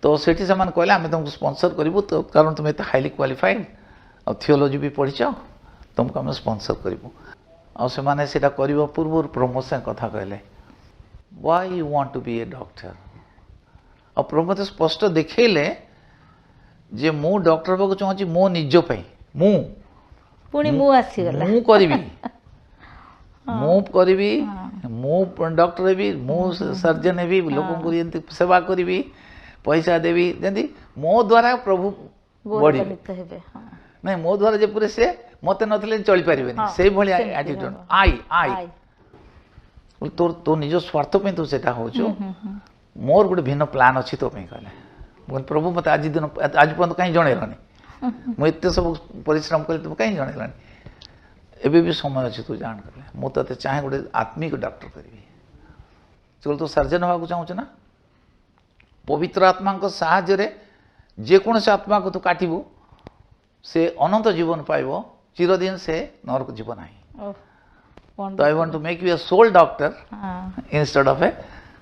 ତ ସେଠି ସେମାନେ କହିଲେ ଆମେ ତୁମକୁ ସ୍ପନ୍ସର କରିବୁ ତ କାରଣ ତୁମେ ଏତେ ହାଇଲି କ୍ୱାଲିଫାଏଡ୍ ଆଉ ଥିଓଲୋଜି ବି ପଢ଼ିଛ ତୁମକୁ ଆମେ ସ୍ପନ୍ସର କରିବୁ ଆଉ ସେମାନେ ସେଇଟା କରିବା ପୂର୍ବରୁ ପ୍ରମୋଦ ସାଙ୍ଗେ କଥା କହିଲେ why you want to be a doctor ଆଉ ପ୍ରମୋଦ ସ୍ପଷ୍ଟ ଦେଖେଇଲେ ଯେ ମୁଁ ଡକ୍ଟର ହେବାକୁ ଚାହୁଁଛି ମୋ ନିଜ ପାଇଁ ପୁଣି ମୁଁ ଆସିଗଲା ମୁଁ କରିବି ମୁଁ କରିବି ମୁଁ ଡକ୍ଟର ହେବି ମୁଁ ସର୍ଜନ ହେବି ଲୋକଙ୍କୁ ଯେମିତି ସେବା କରିବି ପଇସା ଦେବି ଯେମିତି ମୋ ଦ୍ୱାରା ପ୍ରଭୁ ବଢ଼ିବେ ନାଇଁ ମୋ ଦ୍ୱାରା ଯେପରି ସେ ମୋତେ ନଥିଲେ ଚଳିପାରିବେନି ସେଇଭଳି ଆଟିଟ୍ୟୁଡ୍ ଆଇ ତୋ ନିଜ ସ୍ୱାର୍ଥ ପାଇଁ ତୁ ସେଇଟା ହେଉଛୁ ମୋର ଗୋଟେ ଭିନ୍ନ ପ୍ଲାନ୍ ଅଛି ତୋ ପାଇଁ କହିଲେ ମୁଁ ପ୍ରଭୁ ମୋତେ ଆଜି ପର୍ଯ୍ୟନ୍ତ କାହିଁ ଜଣେଇଲନି ମୁଁ ଏତେ ସବୁ ପରିଶ୍ରମ କଲି ତୁ କାହିଁ ଜଣେଇଲନି ଏବେ ବି ସମୟ ଅଛି ତୁ ଜାଣ କଲେ ମୁଁ ତତେ ଚାହେଁ ଗୋଟେ ଆତ୍ମିକ ଡକ୍ଟର କରିବି ତୁ ସର୍ଜନ ହେବାକୁ ଚାହୁଁଛୁ ନା ପବିତ୍ର ଆତ୍ମାଙ୍କ ସାହାଯ୍ୟରେ ଯେକୌଣସି ଆତ୍ମାକୁ ତୁ କାଟିବୁ ସେ ଅନନ୍ତ ଜୀବନ ପାଇବ ଚିରଦିନ ସେ ନରକ ଯିବ ନାହିଁ ତ I want to make you a soul doctor instead of a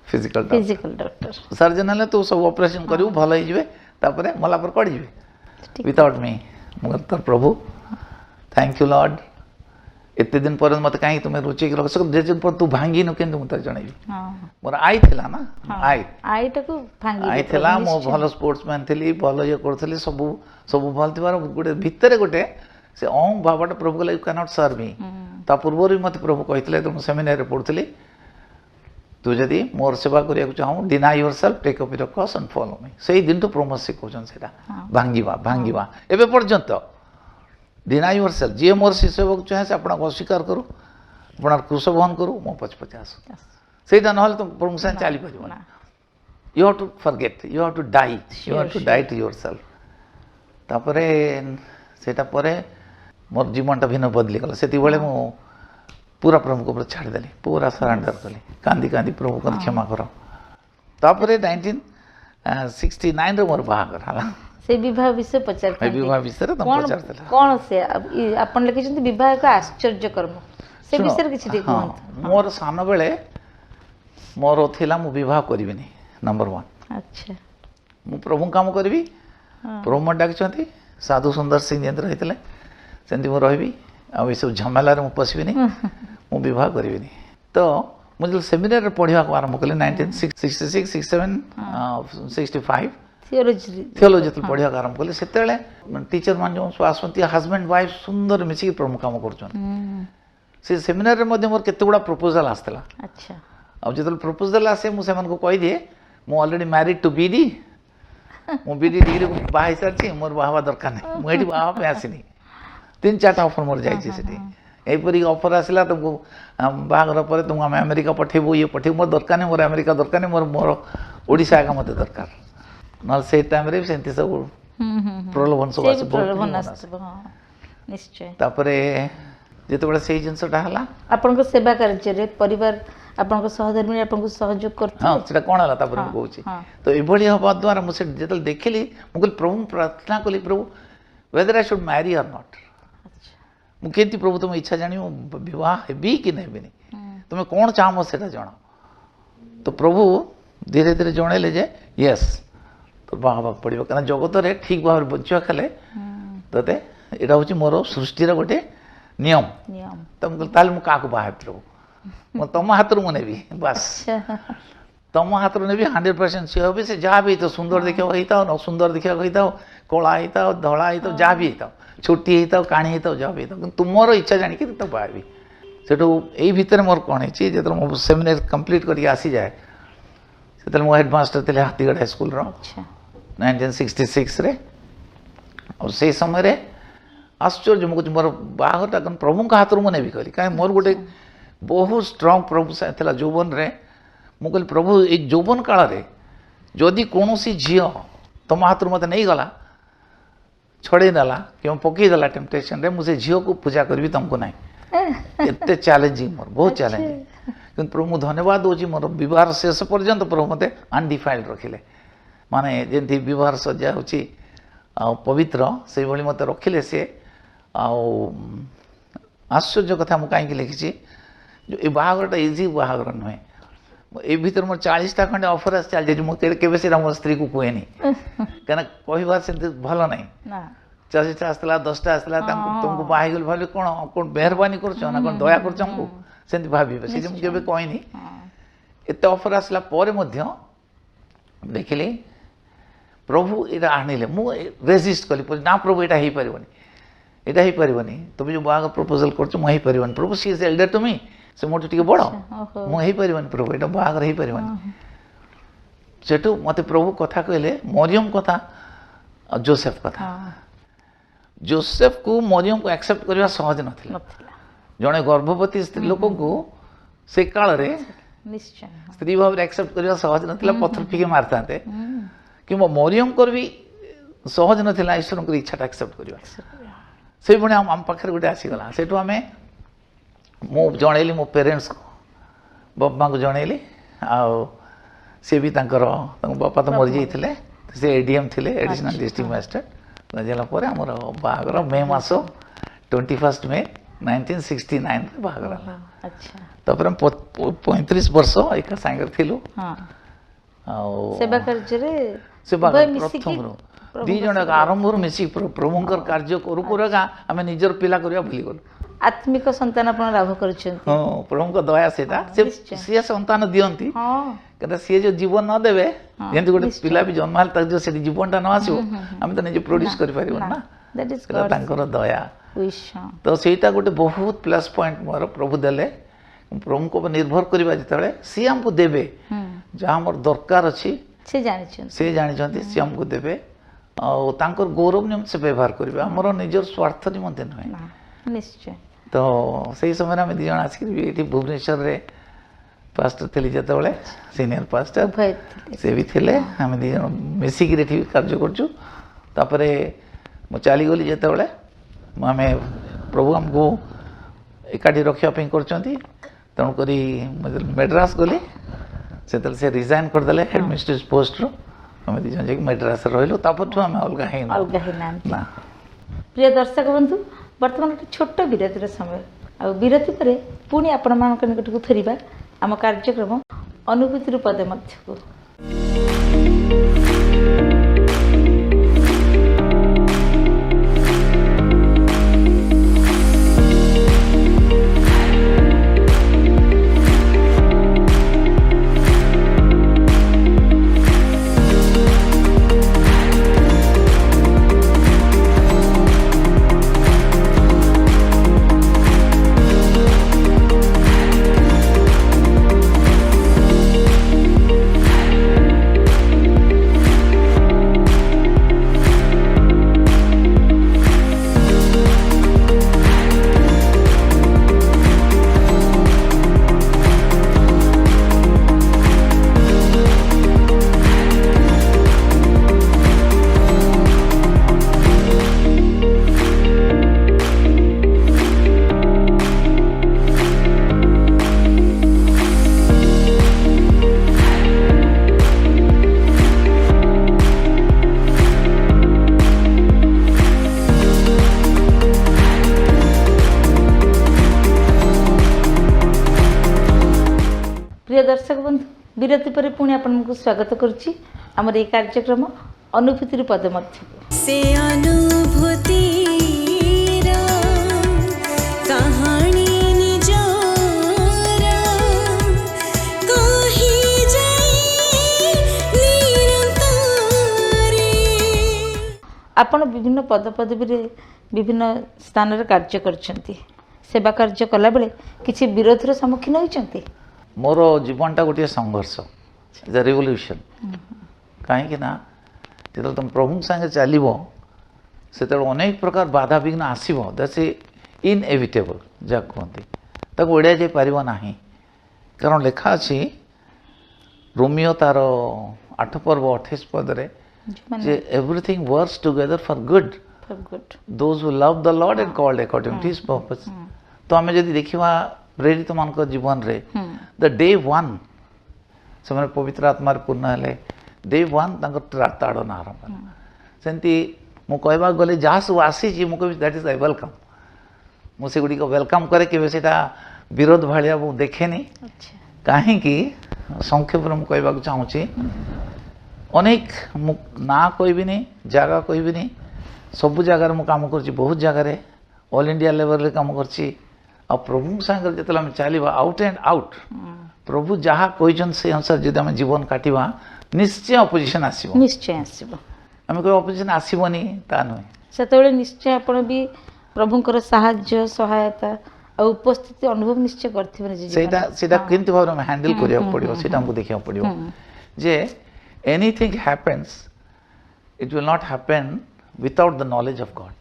physical doctor surgeon ହେଲେ ତୁ ସବୁ ଅପରେସନ୍ କରିବୁ ଭଲ ହେଇଯିବେ ତାପରେ ମଲା ପରେ କୁଆଡ଼େ ଯିବେ ୱିଥାଉଟ୍ ମି ମୁଁ ତ ପ୍ରଭୁ ଥ୍ୟାଙ୍କ ୟୁ ଲର୍ଡ ଏତେ ଦିନ ପରେ ମୋତେ କାହିଁକି ତୁମେ ଲୁଚେଇକି ରଖ ଯେ ଦିନ ପରେ ତୁ ଭାଙ୍ଗିନୁ କିନ୍ତୁ ମୁଁ ତତେ ଜଣେଇବି ମୋର ଆଇ ଥିଲା ନା ଆଇ ଥିଲା ମୁଁ ଭଲ ସ୍ପୋର୍ଟସମ୍ୟାନ୍ ଥିଲି ଭଲ ଇଏ କରୁଥିଲି ସବୁ ଭଲ ଥିବାର ଗୋଟେ ଭିତରେ ଗୋଟେ ସେ ଭାବଟା ପ୍ରଭୁ କହିଲେ ୟୁ କ୍ୟାନଟ୍ ସର୍ଭ ମି ତା ପୂର୍ବରୁ ବି ମୋତେ ପ୍ରଭୁ କହିଥିଲେ ମୁଁ ସେମିନାରରେ ପଢ଼ୁଥିଲି ତୁ ଯଦି ମୋର ସେବା କରିବାକୁ ଚାହୁଁ deny yourself take up your cross and follow me ସେଇ ଦିନଠୁ ପ୍ରଭୁ ଶିଖଉଛନ୍ତି ସେଇଟା ଭାଙ୍ଗିବା ଏବେ ପର୍ଯ୍ୟନ୍ତ ଡିନାଇ ୟୋର ସେଲ୍ଫ ଯିଏ ମୋର ଶିଷ୍ୟ ହେବାକୁ ଚାହେଁ ସେ ଆପଣଙ୍କୁ ଅସ୍ୱୀକାର କରୁ ଆପଣଙ୍କ କ୍ରୁଶ ବହନ କରୁ ମୋ ପଛେ ପଛେ ଆସୁ ସେଇଟା ନହେଲେ ତ ପ୍ରଭୁ ସାଙ୍ଗେ ଚାଲିପାରିବ ନା you have to forget you have to die to yourself ତାପରେ ସେଇଟା ପରେ ମୋର ଜୀବନଟା ଭିନ୍ନ ବଦଳିଗଲା ସେତିକିବେଳେ ମୁଁ ପୁରା ପ୍ରଭୁଙ୍କ ଉପରେ ଛାଡ଼ିଦେଲି ପୁରା ସରେଣ୍ଡର କଲି କାନ୍ଦି କାନ୍ଦି ପ୍ରଭୁଙ୍କ କ୍ଷମା କର ତାପରେ 1969ରେ ମୋର ବାହାଘର ହେଲା ସେ ବିବାହ ବିଷୟ ପଚାରିଥିଲେ ବିବାହ ବିଷୟରେ ପଚାରିଥିଲା କ'ଣ ସେ ଆପଣ ଲେଖିଛନ୍ତି ବିବାହ ଏକ ଆଶ୍ଚର୍ଯ୍ୟ କର୍ମ ସେ ବିଷୟରେ କିଛି ଟିକେ କୁହନ୍ତୁ ମୋର ସାନବେଳେ ମୋର ଥିଲା ମୁଁ ବିବାହ କରିବିନି ନମ୍ବର 1 ଆଚ୍ଛା ମୁଁ ପ୍ରଭୁଙ୍କ କାମ କରିବି ପ୍ରଭୁ ମୋତେ ଡାକିଛନ୍ତି ସାଧୁ ସୁନ୍ଦର ସିଂ ଯେମିତି ରହିଥିଲେ ସେମିତି ମୁଁ ରହିବି ଆଉ ଏସବୁ ଝାମେଲାରେ ମୁଁ ପଶିବିନି ମୁଁ ବିବାହ କରିବିନି ତ ମୁଁ ଯେତେବେଳେ ସେମିନାରରେ ପଢ଼ିବାକୁ ଆରମ୍ଭ କଲି 1966, 67, 65 ଥିଓଲୋଜି ଯେତେବେଳେ ପଢ଼ିବାକୁ ଆରମ୍ଭ କଲି ସେତେବେଳେ ଟିଚର ମାନେ ଯେଉଁ ସବୁ ଆସନ୍ତି ହଜବେଣ୍ଡ ୱାଇଫ୍ ସୁନ୍ଦର ମିଶିକି ପ୍ରଭୁ କାମ କରୁଛନ୍ତି ସେ ସେମିନାରରେ ମଧ୍ୟ ମୋର କେତେ ଗୁଡ଼ା ପ୍ରପୋଜାଲ୍ ଆସିଥିଲା ଆଉ ଯେତେବେଳେ ପ୍ରପୋଜାଲ୍ ଆସେ ମୁଁ ସେମାନଙ୍କୁ କହିଦିଏ ମୁଁ ଅଲରେଡ଼ି ମ୍ୟାରିଡ୍ ଟୁ ବିଡି ମୁଁ ବିଡି ଡିଗ୍ରୀକୁ ବାହା ହେଇସାରିଛି ମୋର ବାହା ହେବା ଦରକାର ନାହିଁ ମୁଁ ଏଠି ବାହା ହେବା ପାଇଁ ଆସିନି 3-4ଟା ଅଫର୍ ମୋର ଯାଇଛି ସେଠି ଏହିପରିକି ଅଫର୍ ଆସିଲା ତୁମକୁ ବାହାଘର ପରେ ତୁମକୁ ଆମେ ଆମେରିକା ପଠେଇବୁ ଇଏ ପଠେଇବୁ ମୋର ଦରକାର ନାହିଁ ମୋର ଆମେରିକା ଦରକାର ନାହିଁ ମୋର ଓଡ଼ିଶା ଏକା ମୋତେ ଦରକାର ନହେଲେ ସେଇ ଟାଇମ୍ରେ ବି ସେମିତି ସବୁ ପ୍ରଲୋଭନ ସବୁ ନିଶ୍ଚୟ ତାପରେ ଯେତେବେଳେ ସେଇ ଜିନିଷଟା ହେଲା ଆପଣଙ୍କ ସେବା କାର୍ଯ୍ୟରେ ପରିବାର ଆପଣଙ୍କ ସହଧର୍ମୀ ଆପଣଙ୍କୁ ସହଯୋଗ କରିଥିଲେ ହଁ ସେଟା କ'ଣ ହେଲା ତାପରେ ମୁଁ କହୁଛି ତ ଏଭଳି ହେବା ଦ୍ୱାରା ମୁଁ ସେଠି ଯେତେବେଳେ ଦେଖିଲି ମୁଁ କହିଲି ପ୍ରଭୁ ପ୍ରାର୍ଥନା କଲି ପ୍ରଭୁ whether I should marry or not ମୁଁ କେମିତି ପ୍ରଭୁ ତୁମ ଇଚ୍ଛା ଜାଣିବି ମୁଁ ବିବାହ ହେବି କି ନେବିନି ତୁମେ କ'ଣ ଚାହଁ ସେଇଟା ଜଣାଅ ତ ପ୍ରଭୁ ଧୀରେ ଧୀରେ ଜଣେଇଲେ ଯେ ୟେସ୍ बाहा हवा पड़ो क्या जगत में ठीक भाव बुझा खेले ते यहाँ हूँ मोर सृष्टिर गोटे नियम नियम तो मुझे मुझे क्या बाहे प्रभु मैं तुम हाथ नेबी बस तुम हाथ नेबी 100% सी भी से जहाँ भी हो सुंदर देखा होता न सुंदर देखा होता कला होता धला होता जहाँ भी होता छोटी होता काणी होता जहाँ भी होता तुमर इच्छा जानिक तो बाहरी सेठू यही भितर मोर कौन है जो मो सेमिनारी कंप्लीट करके आसी जाए से मो हेडमास्टर थे हाथीगढ़ हाईस्कूल 1966 रे और से समय आश्चर्य मुझे मोर बाहरटा प्रभु हाथ मुझे भी करी कहीं मोर गोटे बहुत स्ट्रांग प्रभु था यौवन रे मु कहली प्रभु ये यौवन काल रे जदि कौन झी तुम हाथ मत नहीं गला छड़े नाला कि पकईदेला टेम्पटेशन रे मुझे झील को पूजा करी तुमको ना एत चैलेंजिंग मोर बहुत चैलेंजिंग कि प्रभु मुझे धन्यवाद दूसरी मोर बहार शेष पर्यंत प्रभु मत अनडिफाइल्ड रखिले माने जमी बहार सजा हो पवित्र से भाई मत रखिले सी आश्चर्य कथा मुझे कहीं लिखी जो ये बाहागरटा इजी बाहागर नुहे ये भीतर मोर 40टा खंडे ऑफर आस चल मुझे से मोर स्त्री को कहे कहीं कहबार से भल ना 40टा आसला 10टा आसला तुमको बाहर भाव कौन कौन मेहरबानी कर कौन दया करमको से भावे से मुझे कहनी एत ऑफर आसला देखिली प्रभु ये आणिले मु रेजिस्ट कली ना प्रभु यहाँ हो पारनी यहाँ हो पारनी तुम जो बाग प्रपोजल कर मुझे प्रभु सी इज एल्डर टू मी से मोटे टे बड़ मुझे पारनी प्रभु यहाँ बाहर हो पारनी सेठू मत प्रभु कथा कहले मरियम कथा जोसेफ कथा जोसेफ को मरियम को एक्सेप्ट करने सहज नाला जड़े गर्भवती स्त्री लोक को से काल स्त्री भाव एक्सेप्ट करने सहज नाला पत्थर फिके मारता कि मरियम को भी सहज नाला ईश्वर की इच्छा एक्सेप्ट करवा से पुणी आम पाखे गोटे आसीगला से आम जनइली मो पेरेन्ट्स को बापा को जनइली सी भी बापा तो मरी जाते से एडीएम थे एडिशनल डिस्ट्रिक्ट मजिस्ट्रेट जापर आमर बाहागर मे मास 21 मे 1969 बाहागर तापर 35 वर्ष एक सांगे थिलु सेवा कार्य सेवा प्रथम दी जन आरंभ मिसी प्रभुंकर कार्य करू करूगा आम निजर पिला करवा भूली गलु आत्मिक संतान आप लाभ कर प्रभु दया से सी संतान दियंती सी जो जीवन न देवे जमी गोटे पिला भी जन्म है जो जीवनटा न आसो आम तो निजे प्रोड्यूस कर दया तो सहीटा गोटे बहुत प्लस पॉइंट मोर प्रभु देले प्रभु को निर्भर करवा जिते सी आमको देवे जहाँ मोर दरकार अच्छी से जानी सी आमको देवे और गौरव निमंत से व्यवहार करेंगे आमर निजर स्वार्थ निमंते नुहे निश्चय तो से समय आम दिज आसिक भुवनेश्वर रे पास्टर थे जो सीनियर पास्टर से भी थे आम दिज मिसिक कार्य करपर मु चलीगली जो आम प्रभु आमको एकाठी रखापी कर तेणुक मेड्रास गली से रिजाइन करदे हेड मिस्ट्रेस पोस्ट रू आम दिज जाकि मेड्रास रही आम अलग ना प्रिय दर्शक बंधु बर्तमान गोटे छोट विरतिर समय आ विरति पर पुणी आपण निकट को फेरिबा आम कार्यक्रम अनुभूतिर पदे मध्यको प्रिय दर्शक बंधु विरति पर पुणी आपको स्वागत करुच्ची आमर ये कार्यक्रम अनुभूतिर पद मध्य से अनुभूतिर कहानी निजर कही जाई निरंतरे। आपण विभिन्न पद पदवी विभिन्न स्थान रे कार्य करछंती सेवा कार्य कला बेले किछि विरोधर सम्मुखीन होइछंती। मोर जीवनटा गोटे संघर्ष इज रेवोल्यूशन कहीं ना जो तुम प्रभु संगे चलो से अनेक प्रकार बाधा विघ्न आसो दैट्स इनएविटेबल जहाँ कहते ताको ओडिया जाई पारिबो नाही कारण लेखा अछि रोमियो तार 8 पर्व 28 पदरे जे everything works together for good those who love the Lord and called according to his purpose. तो आम जदि देखा प्रेरित मान जीवन रे द डे वन से पवित्र आत्मा पूर्ण हेले डे वन ताड़न आरंभ सेमती मु कहवा गले जहाँ सब आसी मुझे दैट इज आई वेलकम मुझे गुड़ी वेलकम करे के विरोध भाया वो देखेनी कहीं संक्षेप में कहवा चाहूँगी अनेक ना कहबी जगह कहबी सबु जगार मु काम कर बहुत जगार ऑल इंडिया लेवल रे काम कर प्रभु सागर जो आम चलवा आउट एंड आउट प्रभु जहाँ कहते से अनुसार जो आम जीवन काटिबा निश्चय अपोजिशन आसो निश्चय आसो आम कह अपोजिशन आसबनी ता नुहे से निश्चय आपण भी प्रभुंकर साहाय्य सहायता और उपस्थिति अनुभव निश्चय करथिबे किंतु भाव में हैंडल करिया पड़ियो सेटा हमको देखिया पड़ियो जे anything happens it will not happen without the knowledge of God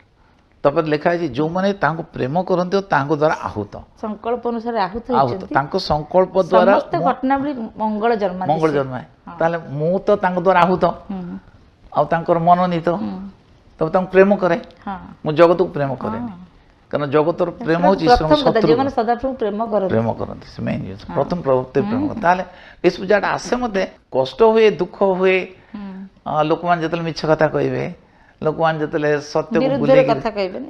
तपर लिखा है जो माने तांको प्रेम करंते तांको द्वारा आहूत संकल्प अनुसार आहूत तांको संकल्प द्वारा समस्त घटना बली मंगल जन्म ताले मु तो तांको द्वारा आहूत आ तांकर मनोनीत तब तांको प्रेम करे मु जगत को प्रेम करे कारण जगतर प्रेम होची ईश्वर शत्रु जीवन सदा प्रेम करते से मेन यूज प्रथम प्रवृत्ति प्रेम ताले इस पूजाटा आसे मते कष्ट हुए दुख हुए लोक मान जतल मिछ कथा कहबे लोक मान जतले सत्य को भूले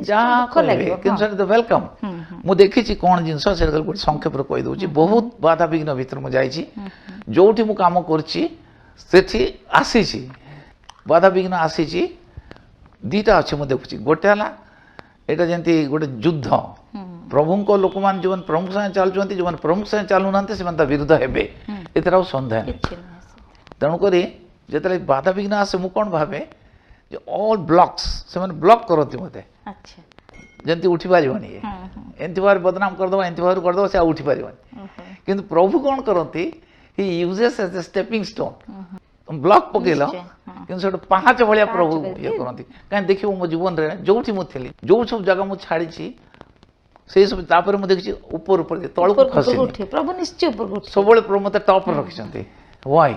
जहाँ कहबे वेलकम मु देखी कौन जिनस से गोटे संक्षेप कही दूची बहुत बाधा विघ्न भीतर मु जाइछि जोठी मु काम करछि सेठी आसीछि बाधा विघ्न आसीछि दीटा अच्छे मु देखुछि गोटे हला एटा जेंती गोटे युद्ध प्रभु को लोक मान जो प्रभु संगे चलुचंती जो प्रभु संगे चलु नांते से मानता विरुद्ध हेबे एतरा संदेह तेणु करी जेतले बाधा विघ्न आसे मु कोन भाबे जे ऑल ब्लॉक्स से माने ब्लॉक करती मते अच्छा जेंती उठी पारिबनी एंती बार बदनाम कर दो एंती बार कर दो से उठी पारिबनी किंतु प्रभु कोन करंती ही uses as a stepping stone block पकेला कि पाँच भाया प्रभु ये करती कहीं देखिए मो जीवन रे जो मु थी जो सब जगह मुझे छाड़ी से सब तापर मुझे देखी ऊपर ऊपर तलक खसी प्रभु निश्चय सब प्रभु मत टप रखिंट वाई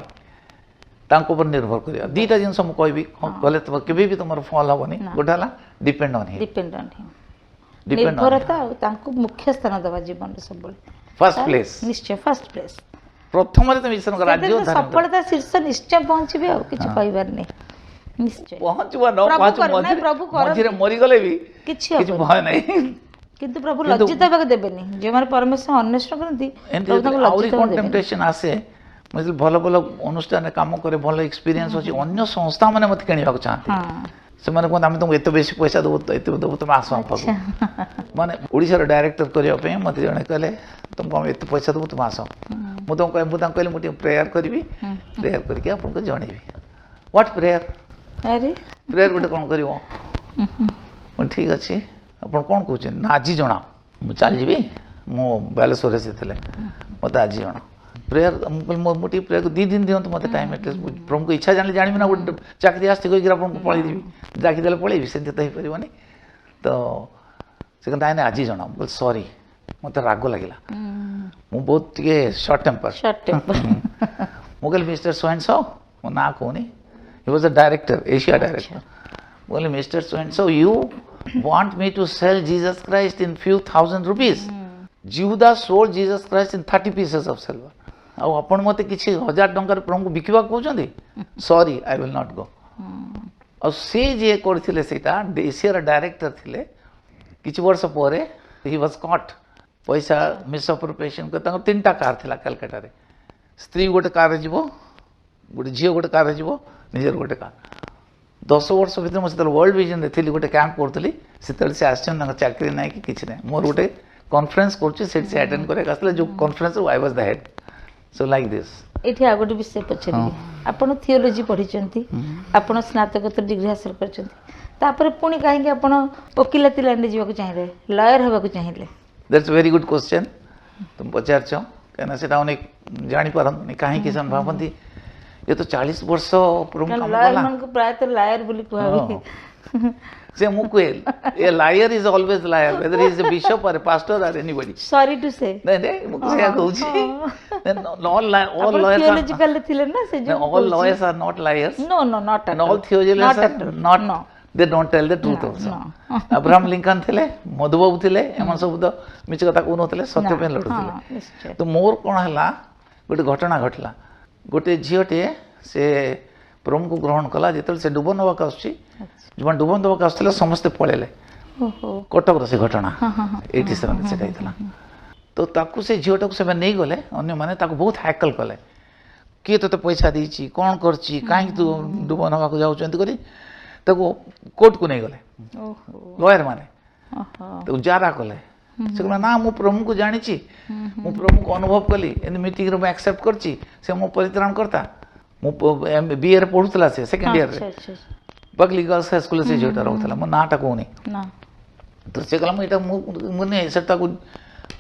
तांको पर निर्भर करिया दीटा जिनस मु कहबी कहले तो केबे भी तुमर फल हबनी गोटा हला डिपेंड ऑन हिम निर्भरता तांको मुख्य स्थान दबा जीवन रे सब फर्स्ट प्लेस निश्चय फर्स्ट प्लेस प्रथम रे तुम ईश्वर राज्य सफलता शीर्ष निश्चय पहुंचबे और किछ कहबार नै निश्चय पहुंचबा न पाँच मझिरे मरी गले भी किछ भय नै किंतु प्रभु लज्जित होबा देबेनी जे माने परमेश्वर अन्वेषण करंती प्रभु ताको लज्जित होबा टेम्पटेशन आसे मुझे भल भल अनुष्ठान काम करे भल एक्सपीरियंस अछि अन्य संस्था माने मत केनिबा को चाहते से माने कोन हम तुमको एते बेसी पैसा देबो एते देबो तुम आसो पाबो माने ओडिसा रे डायरेक्टर करिया पे मते जणे कहले तुमको हम एते पैसा देबो तुम आसो मु तुमको कहले मुझे प्रेयर करी प्रेयर करके आपको जणेबी व्हाट प्रेयर अरे प्रेयर गोटे कौन कर ठीक अच्छे आप कौन कौन ना आज जना मुझे चल जी मो बालेश्वर से मत आज जना प्रेयर मुझे प्रेयर को 2 दिन दिखाँ मत टाइम एटलिस्ट प्रभु को इच्छा जानी जानवी ना गोटे चाकरी आसती कहीकि आपको पलैदेवी डाकिदेले पलैबी से तो पारे तो से कहता है आज जना बोल सॉरी मत राग लगे मु बहुत टे शॉर्ट टेम्पर मुझे मिस्टर सो एंड सो मो ना कहूनी he was a director Asia director बोले mister so and so you want me to sell Jesus Christ in few thousand rupees Judas sold Jesus Christ in 30 pieces of silver आ अपन मते किछि 1000 टंकार प्रभु को बिकिबा कहउछंदी sorry I will not go और से जे करथिले सेटा एशिया डायरेक्टर थिले किछि वर्ष परे ही वाज कॉट पैसा मिसअप्रोप्रिएशन को तंग 3टा कार थिला कलकत्ता रे स्त्री गोटे कार रे जीवो गोटे झियो गोटे कार रे जीवो निजर गोटे कार 10 वर्ष भितर मुझे वर्ल्ड विजन थी गोटे कैंप करूँ से आसना चाकरी ना कि किसी ना मोर गोटे कॉन्फ्रेंस कर अटेंड कर जो conference I was the head so like this एठी आ गोटे विषय पछरी आपण थियोलॉजी पढ़ी आपण स्नातकोत्तर डिग्री हासिल करछंती तापर पुणी कहीं आपण वकिलाती लाइन जीवा चाहिए लॉयर होगा चाहिए दैट्स वेरी गुड क्वेश्चन तुम पचारछ कहीं से अनेक जापारन कहीं भावती ये तो 40 वर्ष लॉयर मन को प्राय तो लायर बोली कहबे से मु कहे a liar is always liar whether he is a bishop और a pastor or anybody sorry to say नहीं नहीं मु से कहू छी all lawyers थियोलॉजिकल थिले ना से जो all lawyers are not liars no no not and all theologians are not they don't tell the truth also Abraham Lincoln थिले मधुबाबू थिले एमन सब तो मिछ कथा को नथले सत्य पे लड़ुथिले तो मोर कोन हला गोटे घटना घटला गोटे झीटे से प्रभु को ग्रहण कला जिते से डुबन दवाक आसुची जो डुबन दवाक आसले समस्ते पळेले कटक से घटना 87 से होता तो ताकू से झीटा को से नहीं गले अन्य माने ताकू बहुत हैकल कले किए तो पैसा देछि कौन करछि काहे तू डुबन दवाक जाउचंती करी ताकू कोर्ट को नहीं गले लॉयर माने तो जारा कले से कहला ना मु प्रभु को जानी छी मु प्रभु को अनुभव कली एन मीटिंग रे एक्सेप्ट करछि से मो परित्राण करता मु बीए रे पढुतला से सेकंड ईयर रे बगली गर्ल्स हाई स्कूल से जोटा रहउतला मो नाटा कोनी ना तो से कहला मु एटा मुने सेटा को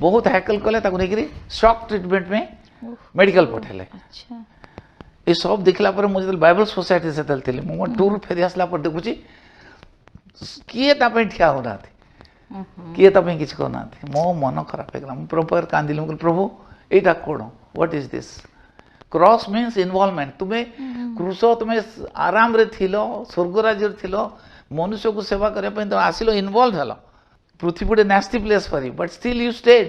बहुत हैकल कले ताको नेकरी शॉक ट्रीटमेंट में मेडिकल पठेले अच्छा ए सब देखला पर मु जब बाइबल सोसाइटी से तलथिले मु टूर फेरि आसला पर देखुची किए ता पे ठिया हो रहा किए ता पे किछ करना मो मन खराब हो गला मु प्रभु कांदिल मु प्रभु एटा code what is this cross means involvement तुम्हें क्रूस तुम्हें आराम रे थिलो स्वर्ग राज्य थिलो मनुष्य को सेवा करने पे तो आसिलो इन्वॉल्व हलो पृथ्वी गोटे नास्टी प्लेस फरी बट स्टिल यू स्टेड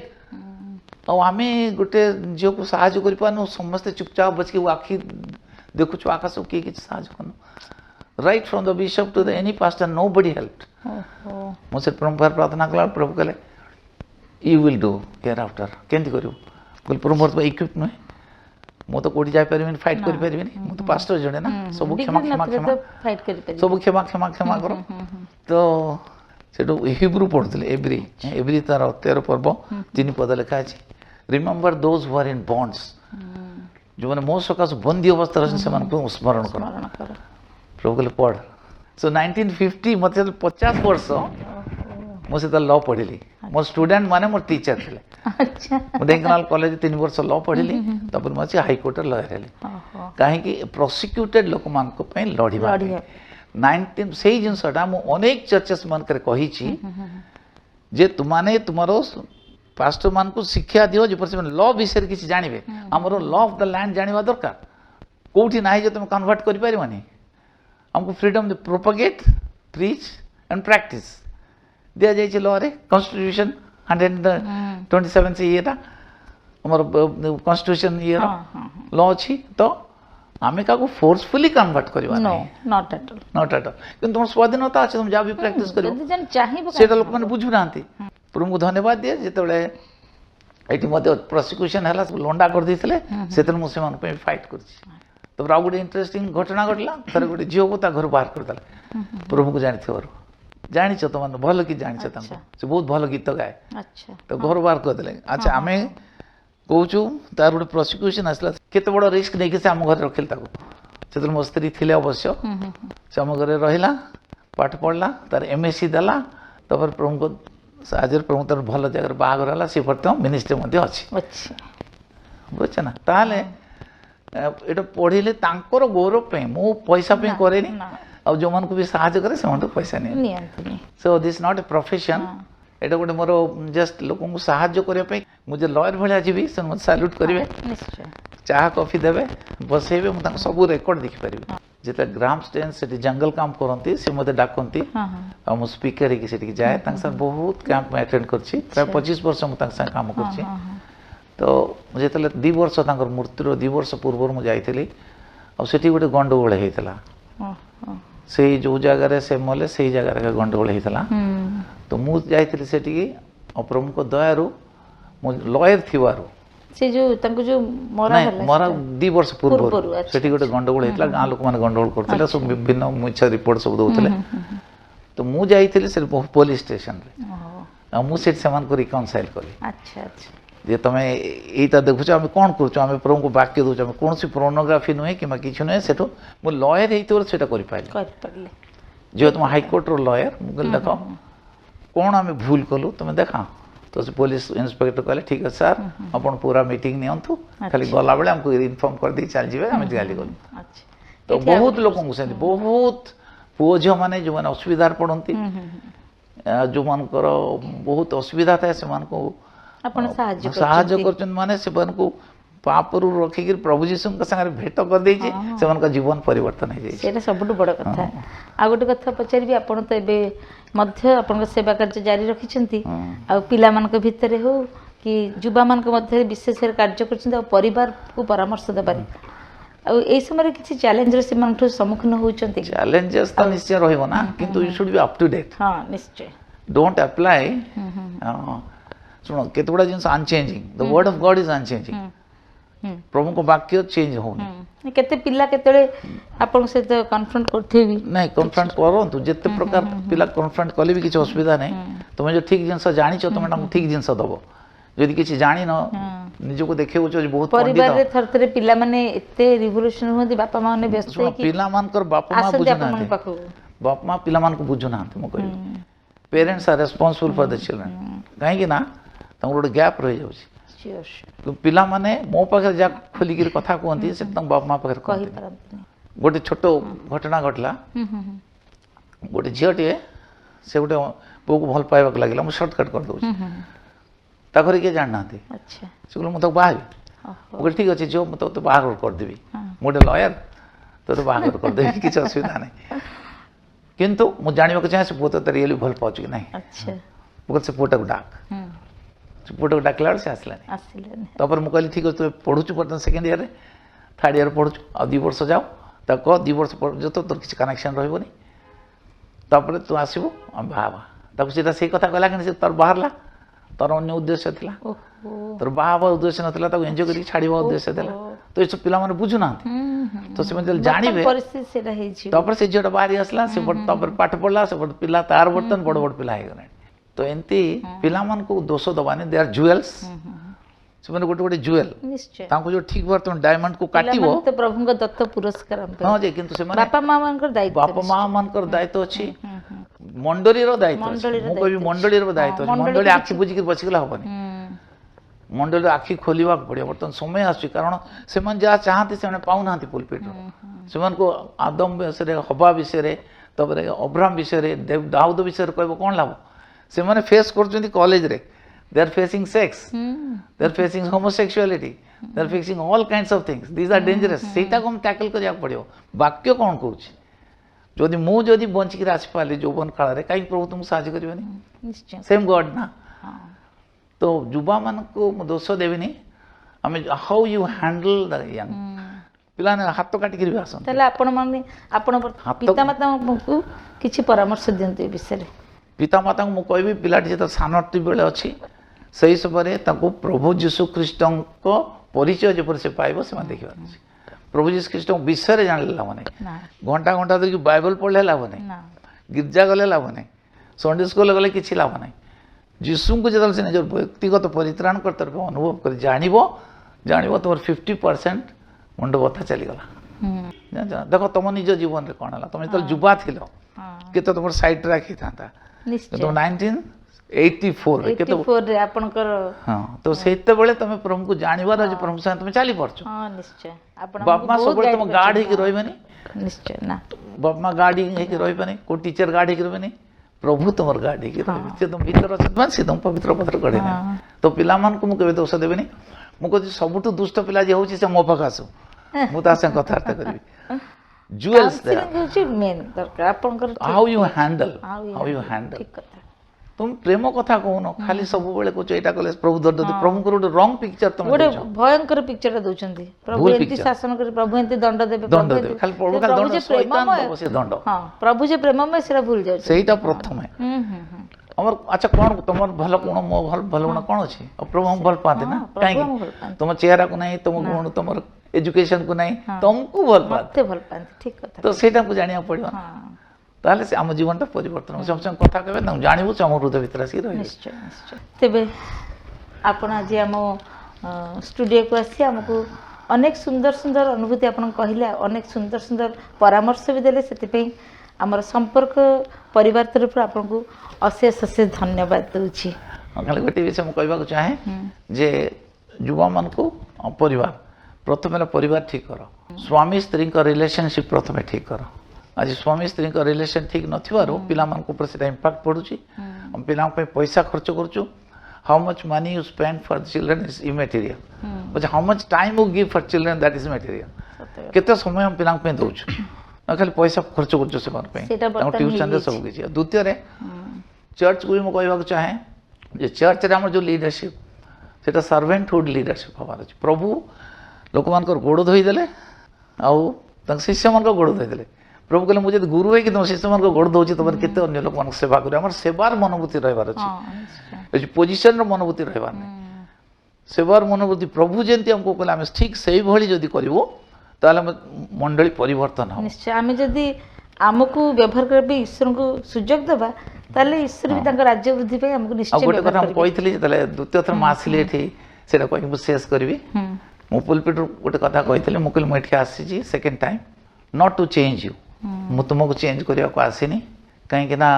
और आम गोटे झील को साहय कर पानु समस्ते चुपचाप बचके आखि देखु आकाश को किए किसी साहय कर right from the bishop to the any pastor nobody help मुझे प्रभु प्रार्थना कला प्रभु कहले you will do care after केमती करू बोल प्रभु मोर इक्विप नुहे मु तो कोठी जाय परबिन फाइट कर परबिन मु तो पास्टर जणे ना सब क्षमा क्षमा क्षमा फाइट कर परबिन सब क्षमा क्षमा क्षमा करो तो सेटो हिब्रू पढुतले एवरी तार 13 पर्व 3 पद लिखा अछि remember those who are in bonds जो माने मो सकास बंदी अवस्था रहन से मन को स्मरण करो प्रभु कहले पढ़ सो 1950 मते 50 वर्ष मो से लॉ पढ़िली मोर स्टूडेंट माने मोर टीचर थिले अच्छा ढेंकानाल कॉलेज 3 वर्ष लॉ पढ़िली तपर म हाई कोर्ट लॉयर हेली काहे कि प्रोसिक्यूटेड लोक मान को पे लढिबा 19 सेही जिनसटा मु अनेक चर्चेस मान करे कहि छी जे तुमाने तुमारो पास्टर मान को शिक्षा दियो जे पर से लॉ विषय किछि जानिबे हमरो लॉ ऑफ द लैंड जानिबा दरकार कोठी नाही जे तुम कन्वर्ट करि परिबानी हमको freedom to propagate preach and practice दिया जाइए लॉ रे कॉन्स्टिट्यूशन 127 से ये हमार कॉन्स्टिट्यूशन ये लॉ अच्छी तो आमे का फोर्सफुली कन्वर्ट करबा नॉट एट ऑल किंतु तुम स्वाधीनता अछि तुम जा भी प्रैक्टिस करियो जन चाहिबो सेटा लोक माने बुझु नांती प्रभु को धन्यवाद दिए जेतबे एटी मते प्रोसिक्यूशन हला लंडा कर दिथिले सेतन मु से मन पे फाइट करछि तो राउ गुड इंटरेस्टिंग घटना घटला तर गुड जियो को ता घर बाहर कर दला प्रभु को जानि थिवर जानिछ तो मन भल कि जानिछ तंको से बहुत भल गीत गाए अच्छा तो घर बाहर कर देले अच्छा आमे कहूचु तार गोटे प्रोसिक्यूशन आसला केते बड़ रिस्क नहीं कि से हम घर रखिल ताको सेतल मो स्त्री थिले अवश्य से हम घरे रहिला पाठ पढ़ला तार एमएससी देला तबर प्रभु को साजर प्रभु तार भल जगह बाहागर हला से परते मिनिस्टर मध्ये अछि अच्छा बुझछ ना ताले एटा पढ़िले तांकर गौरव पे मो पैसा पे करेनी अब जो मन को भी साहाय्य करे से मन तो पैसा नहीं so this not a profession एटा गोटे मोर जस्ट लोगों को साहाय्य करे पे मुझे लॉयर भलिया जीवी से मत सैल्यूट करिवे निश्चय चाह कॉफी देबे बसेबे मु ताको सब रिकॉर्ड देखि परिबे जेता ग्राम स्टेन से जंगल काम करंती से मते डाकंती आ मु स्पीकर की सेठी जाए तांक सर बहुत कैंप में अटेंड करछि प्राय 25 वर्ष मु तांक संग काम करछि तो मुझे तले 2 वर्ष तांकर मूर्तिर 2 वर्ष पूर्व मु जाइथिली आ सेठी गोटे गंडगोळ हेतला से जो जगह रे से मले से जगह रे गंडगोळ हेतला तो मु जाइथिली सेठी की प्रभु को दयारु मु लॉयर थिवारु से जो तांको जो मरा ନାଇଁ होला ମୋର 2 ବର୍ଷ ପୂର୍ବରୁ ପୂର୍ବରୁ, ଆଚ୍ଛା, ସେଠି ଗୋଟେ ଗଣ୍ଡଗୋଳ ହେଇଥିଲା ଗାଁ ଲୋକମାନେ ଗଣ୍ଡଗୋଳ କରୁଥିଲେ ସବୁ ବିଭିନ୍ନ ମିଛ ରିପୋର୍ଟ ସବୁ ଦଉଥିଲେ ତ ମୁଁ ଯାଇଥିଲି ସେ ପୋଲିସ ଷ୍ଟେସନରେ ଓହୋ ଆଉ ମୁଁ ସେଠି ସେମାନଙ୍କୁ ରିକନସାଇଲ୍ କଲି ଆଚ୍ଛା ଆଚ୍ଛା ଯେ ତମେ ଏଇଟା ଦେଖୁଛ ଆମେ କ'ଣ କରୁଛୁ ଆମେ ପ୍ରଭୁଙ୍କୁ ବାକ୍ୟ ଦେଉଛୁ ଆମେ କୌଣସି ପୋର୍ନୋଗ୍ରାଫି ନୁହେଁ କିମ୍ବା କିଛି ନୁହେଁ ସେଠୁ ମୁଁ ଲୟର ହେଇଥିବାରୁ ସେଇଟା କରିପାରିଲି କରିପାରିଲେ ଯେହେତୁ ମୁଁ ହାଇକୋର୍ଟର ଲୟର ମୁଁ କହିଲି ଦେଖ କ'ଣ ଆମେ ଭୁଲ କଲୁ ତୁମେ ଦେଖାଅ ତ ସେ ପୋଲିସ ଇନ୍ସପେକ୍ଟର କହିଲେ ଠିକ୍ ଅଛି ସାର୍ ଆପଣ ପୁରା ମିଟିଂ ନିଅନ୍ତୁ ଖାଲି ଗଲାବେଳେ ଆମକୁ ଇନଫର୍ମ କରିଦେଇ ଚାଲିଯିବେ ଆମେ ଗାଲି କଲୁ ଆଚ୍ଛା ତ ବହୁତ ଲୋକଙ୍କୁ ସେମିତି ବହୁତ ପୁଅ ଝିଅମାନେ ଯେଉଁମାନେ ଅସୁବିଧାରେ ପଡ଼ନ୍ତି ଯେଉଁମାନଙ୍କର ବହୁତ ଅସୁବିଧା ଥାଏ ସେମାନଙ୍କୁ ଆପଣ ସାହାଯ୍ୟ ସାହାଯ୍ୟ କରୁଛନ୍ତି ମାନେ ସେମାନଙ୍କୁ ପାପରୁ ରଖିକିରି ପ୍ରଭୁ ଯୀଶୁଙ୍କ ସାଙ୍ଗରେ ଭେଟ କରିଦେଇଛି ସେମାନଙ୍କ ଜୀବନ ପରିବର୍ତ୍ତନ ହେଇଯାଇଛି ସେଇଟା ସବୁଠୁ ବଡ଼ କଥା ଆଉ ଗୋଟେ କଥା ପଚାରିବି ଆପଣ ତ ଏବେ ମଧ୍ୟ ଆପଣଙ୍କ ସେବା କାର୍ଯ୍ୟ ଜାରି ରଖିଛନ୍ତି ଆଉ ପିଲାମାନଙ୍କ ଭିତରେ ହଉ କି ଯୁବାମାନଙ୍କ ମଧ୍ୟରେ ବିଶେଷ କରି କାର୍ଯ୍ୟ କରୁଛନ୍ତି ଆଉ ପରିବାରକୁ ପରାମର୍ଶ ଦେବାରେ ଆଉ ଏଇ ସମୟରେ କିଛି ଚ୍ୟାଲେଞ୍ଜର ସେମାନଠୁ ସମ୍ମୁଖୀନ ହେଉଛନ୍ତି ଚ୍ୟାଲେଞ୍ଜେସ୍ ତ ନିଶ୍ଚୟ ରହିବ ନା କିନ୍ତୁ you should be up to date ହଁ ନିଶ୍ଚୟ ଡୋଣ୍ଟ ଆପ୍ଲାଏ ଶୁଣ କେତେ ଗୁଡ଼ା ଜିନିଷ unchanging the word of God is unchanging ପ୍ରଭୁଙ୍କ ବାକ୍ୟ ଚେଞ୍ଜ ହଉନି କେତେ ପିଲା କେତେବେଳେ ଆପଣଙ୍କ ସହିତ କନଫ୍ରଣ୍ଟ କରୁଥିବେ ବି ନାଇଁ କନଫ୍ରଣ୍ଟ କରନ୍ତୁ ଯେତେ ପ୍ରକାର ପିଲା କନଫ୍ରଣ୍ଟ କଲେ ବି କିଛି ଅସୁବିଧା ନାହିଁ ତୁମେ ଯେଉଁ ଠିକ୍ ଜିନିଷ ଜାଣିଛ ତୁମେ ତାଙ୍କୁ ଠିକ୍ ଜିନିଷ ଦେବ ଯଦି କିଛି ଜାଣିନ ନିଜକୁ ଦେଖେଉଛ ଯେ ବହୁତ ପରିବାରରେ ଥରେ ଥରେ ପିଲାମାନେ ଏତେ ରିଭଲ୍ୟୁସନ ହୁଅନ୍ତି ବାପା ମା ମାନେ ବ୍ୟସ୍ତ ହେଇକି ପିଲାମାନଙ୍କର ବାପା ମା ଆସନ୍ତି ଆପଣଙ୍କ ବୁଝୁନାହାନ୍ତି ପାଖକୁ ବାପା ମା ପିଲାମାନଙ୍କୁ ବୁଝୁନାହାନ୍ତି ମୁଁ କହିବି parents R responsible for the children କାହିଁକି ନା ତାଙ୍କର ଗୋଟେ ଗ୍ୟାପ୍ ରହିଯାଉଛି ପିଲାମାନେ ମୋ ପାଖରେ ଯାହା ଖୋଲିକିରି କଥା କୁହନ୍ତି ସେ ତାଙ୍କ ବାପା ମା ପାଖରେ କୁହନ୍ତି କହିପାରନ୍ତିନି ଗୋଟେ ଛୋଟ ଘଟଣା ଘଟିଲା ଗୋଟେ ଝିଅଟିଏ ସେ ଗୋଟେ ପୁଅକୁ ଭଲ ପାଇବାକୁ ଲାଗିଲା ମୁଁ ସର୍ଟକଟ୍ କରିଦେଉଛି ତା ଘରେ କିଏ ଜାଣିନାହାନ୍ତି ଆଚ୍ଛା ସେ କହିଲେ ମୁଁ ତାକୁ ବାହାବି ମୁଁ କହିଲି ଠିକ୍ ଅଛି ଝିଅ ମୁଁ ତୋତେ ବାହାଘର କରିଦେବି ମୁଁ ଗୋଟେ ଲୟର ତୋତେ ବାହାଘର କରିଦେବି କିଛି ଅସୁବିଧା ନାହିଁ କିନ୍ତୁ ମୁଁ ଜାଣିବାକୁ ଚାହେଁ ସେ ପୁଅ ତୋତେ ରିଏଲି ଭଲ ପାଉଛି କି ନାହିଁ ଆଚ୍ଛା ମୁଁ କହିଲି ସେ ପୁଅଟାକୁ ଡାକ ସେ ପୁଅଟାକୁ ଡାକିଲା ବେଳେ ସେ ଆସିଲାନି ଆସିଲେନି ତାପରେ ମୁଁ କହିଲି ଠିକ୍ ଅଛି ତୁ ପଢ଼ୁଛୁ ବର୍ତ୍ତମାନ ସେକେଣ୍ଡ ଇୟର୍ରେ ଥାର୍ଡ଼ ଇୟର୍ ପଢ଼ୁଛୁ ଆଉ 2 ବର୍ଷ ଯାଉ ତାକୁ କହ 2 ବର୍ଷ ପର୍ଯ୍ୟନ୍ତ ତୋର କିଛି କନେକ୍ସନ୍ ରହିବନି ତାପରେ ତୁ ଆସିବୁ ଆମେ ବାହା ହେବା ତାକୁ ସେଇଟା ସେଇ କଥା କହିଲା କିନ୍ତୁ ସେ ତାର ବାହାରିଲା ତାର ଅନ୍ୟ ଉଦ୍ଦେଶ୍ୟ ଥିଲା ତୋର ବାହା ହେବା ଉଦ୍ଦେଶ୍ୟ ନଥିଲା ତାକୁ ଏନ୍ଜୟ କରିକି ଛାଡ଼ିବା ଉଦ୍ଦେଶ୍ୟ ଥିଲା ତ ଏସବୁ ପିଲାମାନେ ବୁଝୁନାହାନ୍ତି ତ ସେମାନେ ଯେତେବେଳେ ଜାଣିବେ ପରିସ୍ଥିତି ସେଇଟା ହେଇଛି ତାପରେ ସେ ଝିଅଟା ବାହାରି ଆସିଲା ସେ ତାପରେ ପାଠ ପଢ଼ିଲା ସେ ପିଲା ତାର ବର୍ତ୍ତମାନ ବଡ଼ ବଡ଼ ପିଲା ହେଇଗଲାଣି ତ ଏମିତି ପିଲାମାନଙ୍କୁ ଦୋଷ ଦେବାନି ଦେ ଆର୍ ଜୁଏଲ୍ସ ସେମାନେ ଗୋଟେ ଗୋଟେ ଜୁଏଲ୍ ନିଶ୍ଚୟ ତାଙ୍କୁ ଯେଉଁ ଠିକ୍ ବର୍ତ୍ତମାନ ଡାଇମଣ୍ଡକୁ କାଟିବ ପିଲାମାନେ ତ ପ୍ରଭୁଙ୍କ ଦତ୍ତ ପୁରସ୍କାର ଆମ ପାଇଁ। ହଁ ଯେ କିନ୍ତୁ ସେମାନେ ବାପା ମା ମାନଙ୍କର ଦାୟିତ୍ୱ ବାପା ମା ମାନଙ୍କର ଦାୟିତ୍ୱ ଅଛି ମଣ୍ଡଳୀର ଦାୟିତ୍ୱ ଅଛି ମଣ୍ଡଳୀର ମୁଁ କହିବି ମଣ୍ଡଳୀର ଦାୟିତ୍ୱ ଅଛି ମଣ୍ଡଳୀ ମଣ୍ଡଳୀ ଆଖି ବୁଝିକି ବସିଗଲେ ହେବନି ମଣ୍ଡଳୀର ଆଖି ଖୋଲିବାକୁ ପଡ଼ିବ ବର୍ତ୍ତମାନ ସମୟ ଆସୁଛି କାରଣ ସେମାନେ ଯାହା ଚାହାନ୍ତି ସେମାନେ ପାଉନାହାନ୍ତି ପୁଲପିଟରୁ ସେମାନଙ୍କୁ ଆଦମ ବିଷୟରେ ହବା ବିଷୟରେ ତାପରେ ଅବ୍ରାହମ ବିଷୟରେ ଦାଉଦ ବିଷୟରେ କହିବ କ'ଣ ଲାଭ ସେମାନେ ଫେସ୍ କରୁଛନ୍ତି କଲେଜରେ they are facing sex they are facing homosexuality they are facing all kinds of things these are dangerous ସେଇଟାକୁ ଆମେ ଟ୍ୟାକଲ୍ କରିବାକୁ ପଡ଼ିବ ବାକ୍ୟ କ'ଣ କହୁଛି ଯଦି ମୁଁ ଯଦି ବଞ୍ଚିକିରି ଆସିପାରିଲି ଯୌବନ କାଳରେ କାହିଁକି ପ୍ରଭୁ ତୁମକୁ ସାହାଯ୍ୟ କରିବେନି ନିଶ୍ଚୟ ସେମ୍ ଗଡ୍ ନା ତ ଯୁବାମାନଙ୍କୁ ମୁଁ ଦୋଷ ଦେବିନି ଆମେ ହାଉ ୟୁ ହ୍ୟାଣ୍ଡଲ ଦ ୟଙ୍ଗ ପିଲାମାନେ ହାତ କାଟିକିରି ବି ଆସନ୍ତି ତାହେଲେ ଆପଣମାନେ ଆପଣ ପିତାମାତାଙ୍କୁ କିଛି ପରାମର୍ଶ ଦିଅନ୍ତୁ ଏ ବିଷୟରେ ପିତାମାତାଙ୍କୁ ମୁଁ କହିବି ପିଲାଟି ଯେତେବେଳେ ସାନଟି ବେଳେ ଅଛି ସେହି ସମୟରେ ତାଙ୍କୁ ପ୍ରଭୁ ଯୀଶୁ ଖ୍ରୀଷ୍ଟଙ୍କ ପରିଚୟ ଯେପରି ସେ ପାଇବ ସେମାନେ ଦେଖିବାର ଅଛି ପ୍ରଭୁ ଯୀଶୁ ଖ୍ରୀଷ୍ଟଙ୍କ ବିଷୟରେ ଜାଣିଲେ ଲାଭ ନାହିଁ ଘଣ୍ଟା ଘଣ୍ଟା ଧରିକି ବାଇବଲ ପଢ଼ିଲେ ଲାଭ ନାହିଁ ଗିର୍ଜା ଗଲେ ଲାଭ ନାହିଁ ସଣ୍ଡେ ସ୍କୁଲ ଗଲେ କିଛି ଲାଭ ନାହିଁ ଯୀଶୁଙ୍କୁ ଯେତେବେଳେ ସେ ନିଜର ବ୍ୟକ୍ତିଗତ ପରିତ୍ରାଣକର୍ତ୍ତା ରୂପେ ଅନୁଭବ କରି ଜାଣିବ ତୁମର 50% ମୁଣ୍ଡ ବଥା ଚାଲିଗଲା ଜାଣିଛ ଦେଖ ତୁମ ନିଜ ଜୀବନରେ କ'ଣ ହେଲା ତୁମେ ଯେତେବେଳେ ଯୁବା ଥିଲ କେତେ ତୁମର ସାଇଡ୍ ଟ୍ରାକ୍ ହେଇଥାନ୍ତା କିନ୍ତୁ 1984 କେତେ ଆପଣଙ୍କର ହଁ ତ ସେତେବେଳେ ତମେ ପ୍ରଭୁଙ୍କୁ ଜାଣିବାର ଅଛି ପ୍ରଭୁ ସାଙ୍ଗେ ତମେ ଚାଲି ପାରୁଛ ନିଶ୍ଚୟ ବାପା ମା ସବୁବେଳେ ତମ ଗାର୍ଡ ହେଇକି ରହିବେନି ନିଶ୍ଚୟ ନା ବାପା ମା ଗାର୍ଡ ହେଇକି ରହିବେନି କୋଉ ଟିଚର ଗାର୍ଡ ହେଇକି ରହିବେନି ପ୍ରଭୁ ତମର ଗାର୍ଡ ହେଇକି ରହିବେ ସେ ତମ ଭିତରେ ଅଛନ୍ତି ମାନେ ସେ ତମ ପବିତ୍ର ପତ୍ର ଗଢ଼ି ନେବେ ତ ପିଲାମାନଙ୍କୁ ମୁଁ କେବେ ଦୋଷ ଦେବିନି ମୁଁ କହୁଛି ସବୁଠୁ ଦୁଷ୍ଟ ପିଲା ଯିଏ ହେଉଛି ସେ ମୋ ପାଖକୁ ଆସୁ ମୁଁ ତା ସାଙ୍ଗେ କଥାବାର୍ତ୍ତା କରିବି ଜୁଏଲ୍ସ ହାଉ ୟୁ ହ୍ୟାଣ୍ଡଲ তুমি ପ୍ରେମ କଥା କହୁନ ଖାଲି ସବୁବେଳେ କହୁଛ ଏଇଟା କଲେ ପ୍ରଭୁ ଦଣ୍ଡ ଦେବେ ପ୍ରଭୁଙ୍କର ଗୋଟେ ରଙ୍ଗ ପିକ୍ଚର ତମେ ଗୋଟେ ଭୟଙ୍କର ପିକ୍ଚରଟା ଦଉଛନ୍ତି ପ୍ରଭୁ ଏମିତି ଶାସନ କରି ପ୍ରଭୁ ଏମିତି ଦଣ୍ଡ ଦେବେ ଖାଲି ପ୍ରଭୁ ଖାଲି ଦଣ୍ଡ ଶୈତାନ ଦେବ ସେ ଦଣ୍ଡ ହଁ ପ୍ରଭୁ ଯେ ପ୍ରେମମୟ ସେଟା ଭୁଲ ଯାଉଛି ସେଇଟା ପ୍ରଥମେ আমার আচ্ছা কোণ তোমার ভালো কোণ মো ভালো গুণ কোণ আছে প্রভু हम भल पाते ना प्रभु काहे हमको भल पाते। तुम चेहरा को नहीं तुम गुण तुम एजुकेशन को नहीं तुमको भल पाते मते भल पाते ठीक कथा तो सेटा को जानिया पड़ियो हाँ ताले से आम जीवनटा परिवर्तन हो सब संग कथा कहबे ना जानिबो हम हृदय भीतर आसी रहिबे निश्चय निश्चय तेबे आपण आज आम स्टूडियो को आसी आमको अनेक सुंदर सुंदर अनुभूति आपण कहले अनेक सुंदर सुंदर परामर्श भी देले सेति आमर संपर्क परिवार तरफ आपको अशेष अशेष धन्यवाद दूची खाली गोटे विषय मुझे कहवाक चाहे जे युवा मान को परिवार प्रथम परिवार ठीक कर स्वामी स्त्री रिलेशनशिप प्रथम ठीक कर आज स्वामी स्त्री रिलेशन ठीक नथिबारु पिला मान को ऊपर से इंपैक्ट पड़ुची हम पिला पे पैसा खर्च करचु how much money you spend for children is immaterial but how much time you give for children that is material केते समय हम पिला पे दउछु ना खाली पैसा खर्च करचु से पे ट्यूशन रे सब किछि द्वितीय रे चर्च को भी मुझे कहवाक चाहे जे चर्च रे हमर जो लीडरशिप सेटा सर्वेंटहुड लीडरशिप हमार अछि प्रभु लोक मान गोड़ धोई देले आउ तक शिष्य मान गोड़ धोई देले प्रभु कहले मुझे गुरु है कि तुम शिष्य मान गोड़ दउछि तुम केते अन्य लोक मान सेवा करियो हमर सेवार मनोभूति रहबार अछि ए पोजीशन रो मनोभूति रहबार नै सेवार मनोभूति प्रभु जेंति हमको कहले हम ठीक सही भली जदी करिवो ताले मंडली परिवर्तन हो निश्चय आम जदि आमको व्यवहार करबे ईश्वर को सुजोग देबा ताले ईश्वर भी तांका राज्य वृद्धि पे हमको आ निश्चय गोटे व्यवहार कथा हम करबे। कहितली जेतले द्वितीय थर मा आसिले एठी सेटा कहि मु शेष करबी मु पुलपिट गोटे कथा कहितली मु कहली मु एठी आसी second time not to change you मु तुमको चेंज करिया को आसीनी काहे कि ना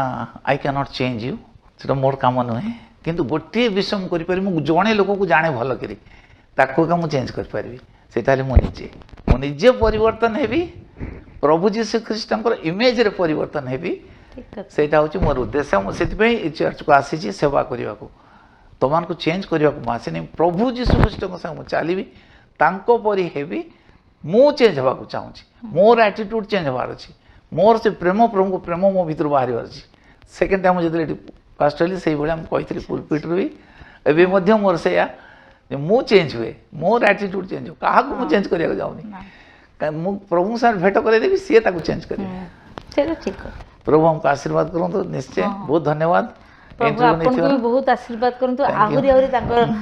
I can not change you सेटा मोर काम नुहे किंतु गोटे विषय मु करि पारि मु जणे लोक को जाने भलो करी ताको का मु चेंज कर पारबी सेटा ले मु निजे परिवर्तन हेबी प्रभु जीशु ख्रीष्टंकर इमेज रे परिवर्तन हेबी ठीक कथा सेटा होची मोर उद्देश्य मु सेति पे चर्च को आसी छी सेवा करिया को तमान को चेंज करिया को मासिनी प्रभु जीशु ख्रीष्ट को संग मु चालीबी तांको परि हेबी मु चेंज हवा को चाहू छी मोर एटीट्यूड चेंज हवार अछि मोर से प्रेम प्रभु को प्रेम मो भीतर बाहर अछि सेकंड टाइम जदि पास्टरली सेही बळे हम कहितली पुलपिट रे एबे मध्य मोर से या मु चेंज हुए मोर एटीट्यूड चेंज हो काहा को मु चेंज करिया को जाउनी मु प्रभु साथ भेट करे देबी से ताको चेंज करिया चलो ठीक कथा प्रभु हमको आशीर्वाद करंतु निश्चय बहुत धन्यवाद प्रभु इंटरव्यू आपन को भी बहुत आशीर्वाद करंतु आहुरी आहुरी तांकर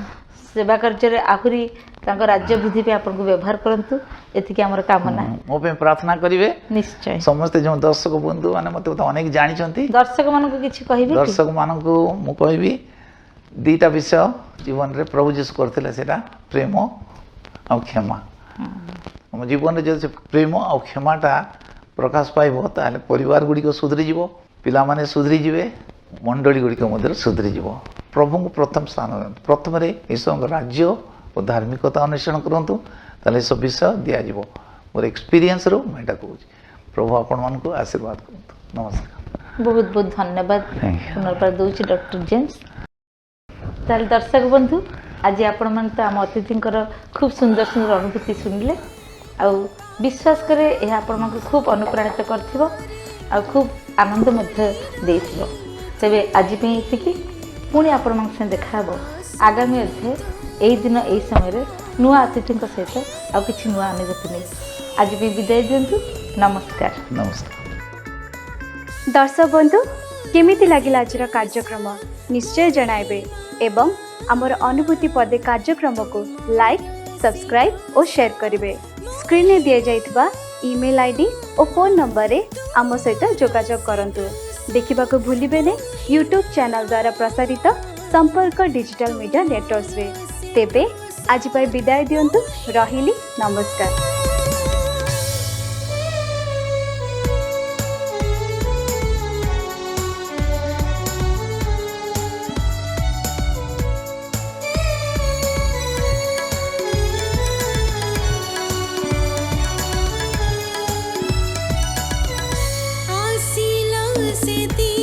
सेवा कार्य रे आहुरी तांकर राज्य वृद्धि पे आपन को व्यवहार करंतु एथिके हमर कामना मो पे प्रार्थना करिवे निश्चय समस्त जो दर्शक बंधु माने मते तो अनेक जानि छंती दर्शक मान को किछि कहिबे कि? दर्शक मानन को मु कहबी दीटा विषय जीवन रे प्रभु जीसु करथिले सेटा प्रेम आ क्षमा हम जीवन रे जे प्रेम आ क्षमाटा प्रकाश पाइबो ताले परिवार गुडी को सुधरी जीवो पिला माने सुधरी जीवे मंडली गुडी को मधुर सुधरी जीवो प्रभु को प्रथम स्थान प्रथम रे ईश्वर राज्य और धार्मिकता अन्वेषण करंतु ताले सब विषय दिया जीवो मोर एक्सपीरियंस रो मेटा कहूँ प्रभु आपण मान को आशीर्वाद करंतु नमस्कार बहुत बहुत धन्यवाद Thank you. पुनर्बार दूची डॉक्टर जेम्स ताल दर्शक बंधु आज आपण मन तो आम अतिथिंकर खूब सुंदर सुंदर अनुभूति सुनिले आ विश्वास करे यह आपण मन को खूब अनुप्राणित करथिबो आ खूब आनंद मध्य देथिबो तबे आज पे इतिकी पुणी आपण मन से देखाबो आगामी अध्याय एही दिन एही समय रे नुआ अतिथिंक सहित आ किछि नुआ अनुभूति नै आज पे विदाय दियंतु नमस्कार नमस्कार दर्शक बंधु केमिति लागिला आजर कार्यक्रम निश्चय जणाइबे एवं आमर अनुभूति पदे कार्यक्रम को लाइक सब्सक्राइब और शेयर करिवे स्क्रीन में दिए जाइतबा ईमेल आईडी और फोन नंबर रे आम सहित जोगाजोग करंतु देखिबा को भूलिबे ने यूट्यूब चैनल द्वारा प्रसारित संपर्क डिजिटल मीडिया नेटवर्क्स रे तेबे आज पर विदाय दियंतु रहिली नमस्कार। आसिला से दी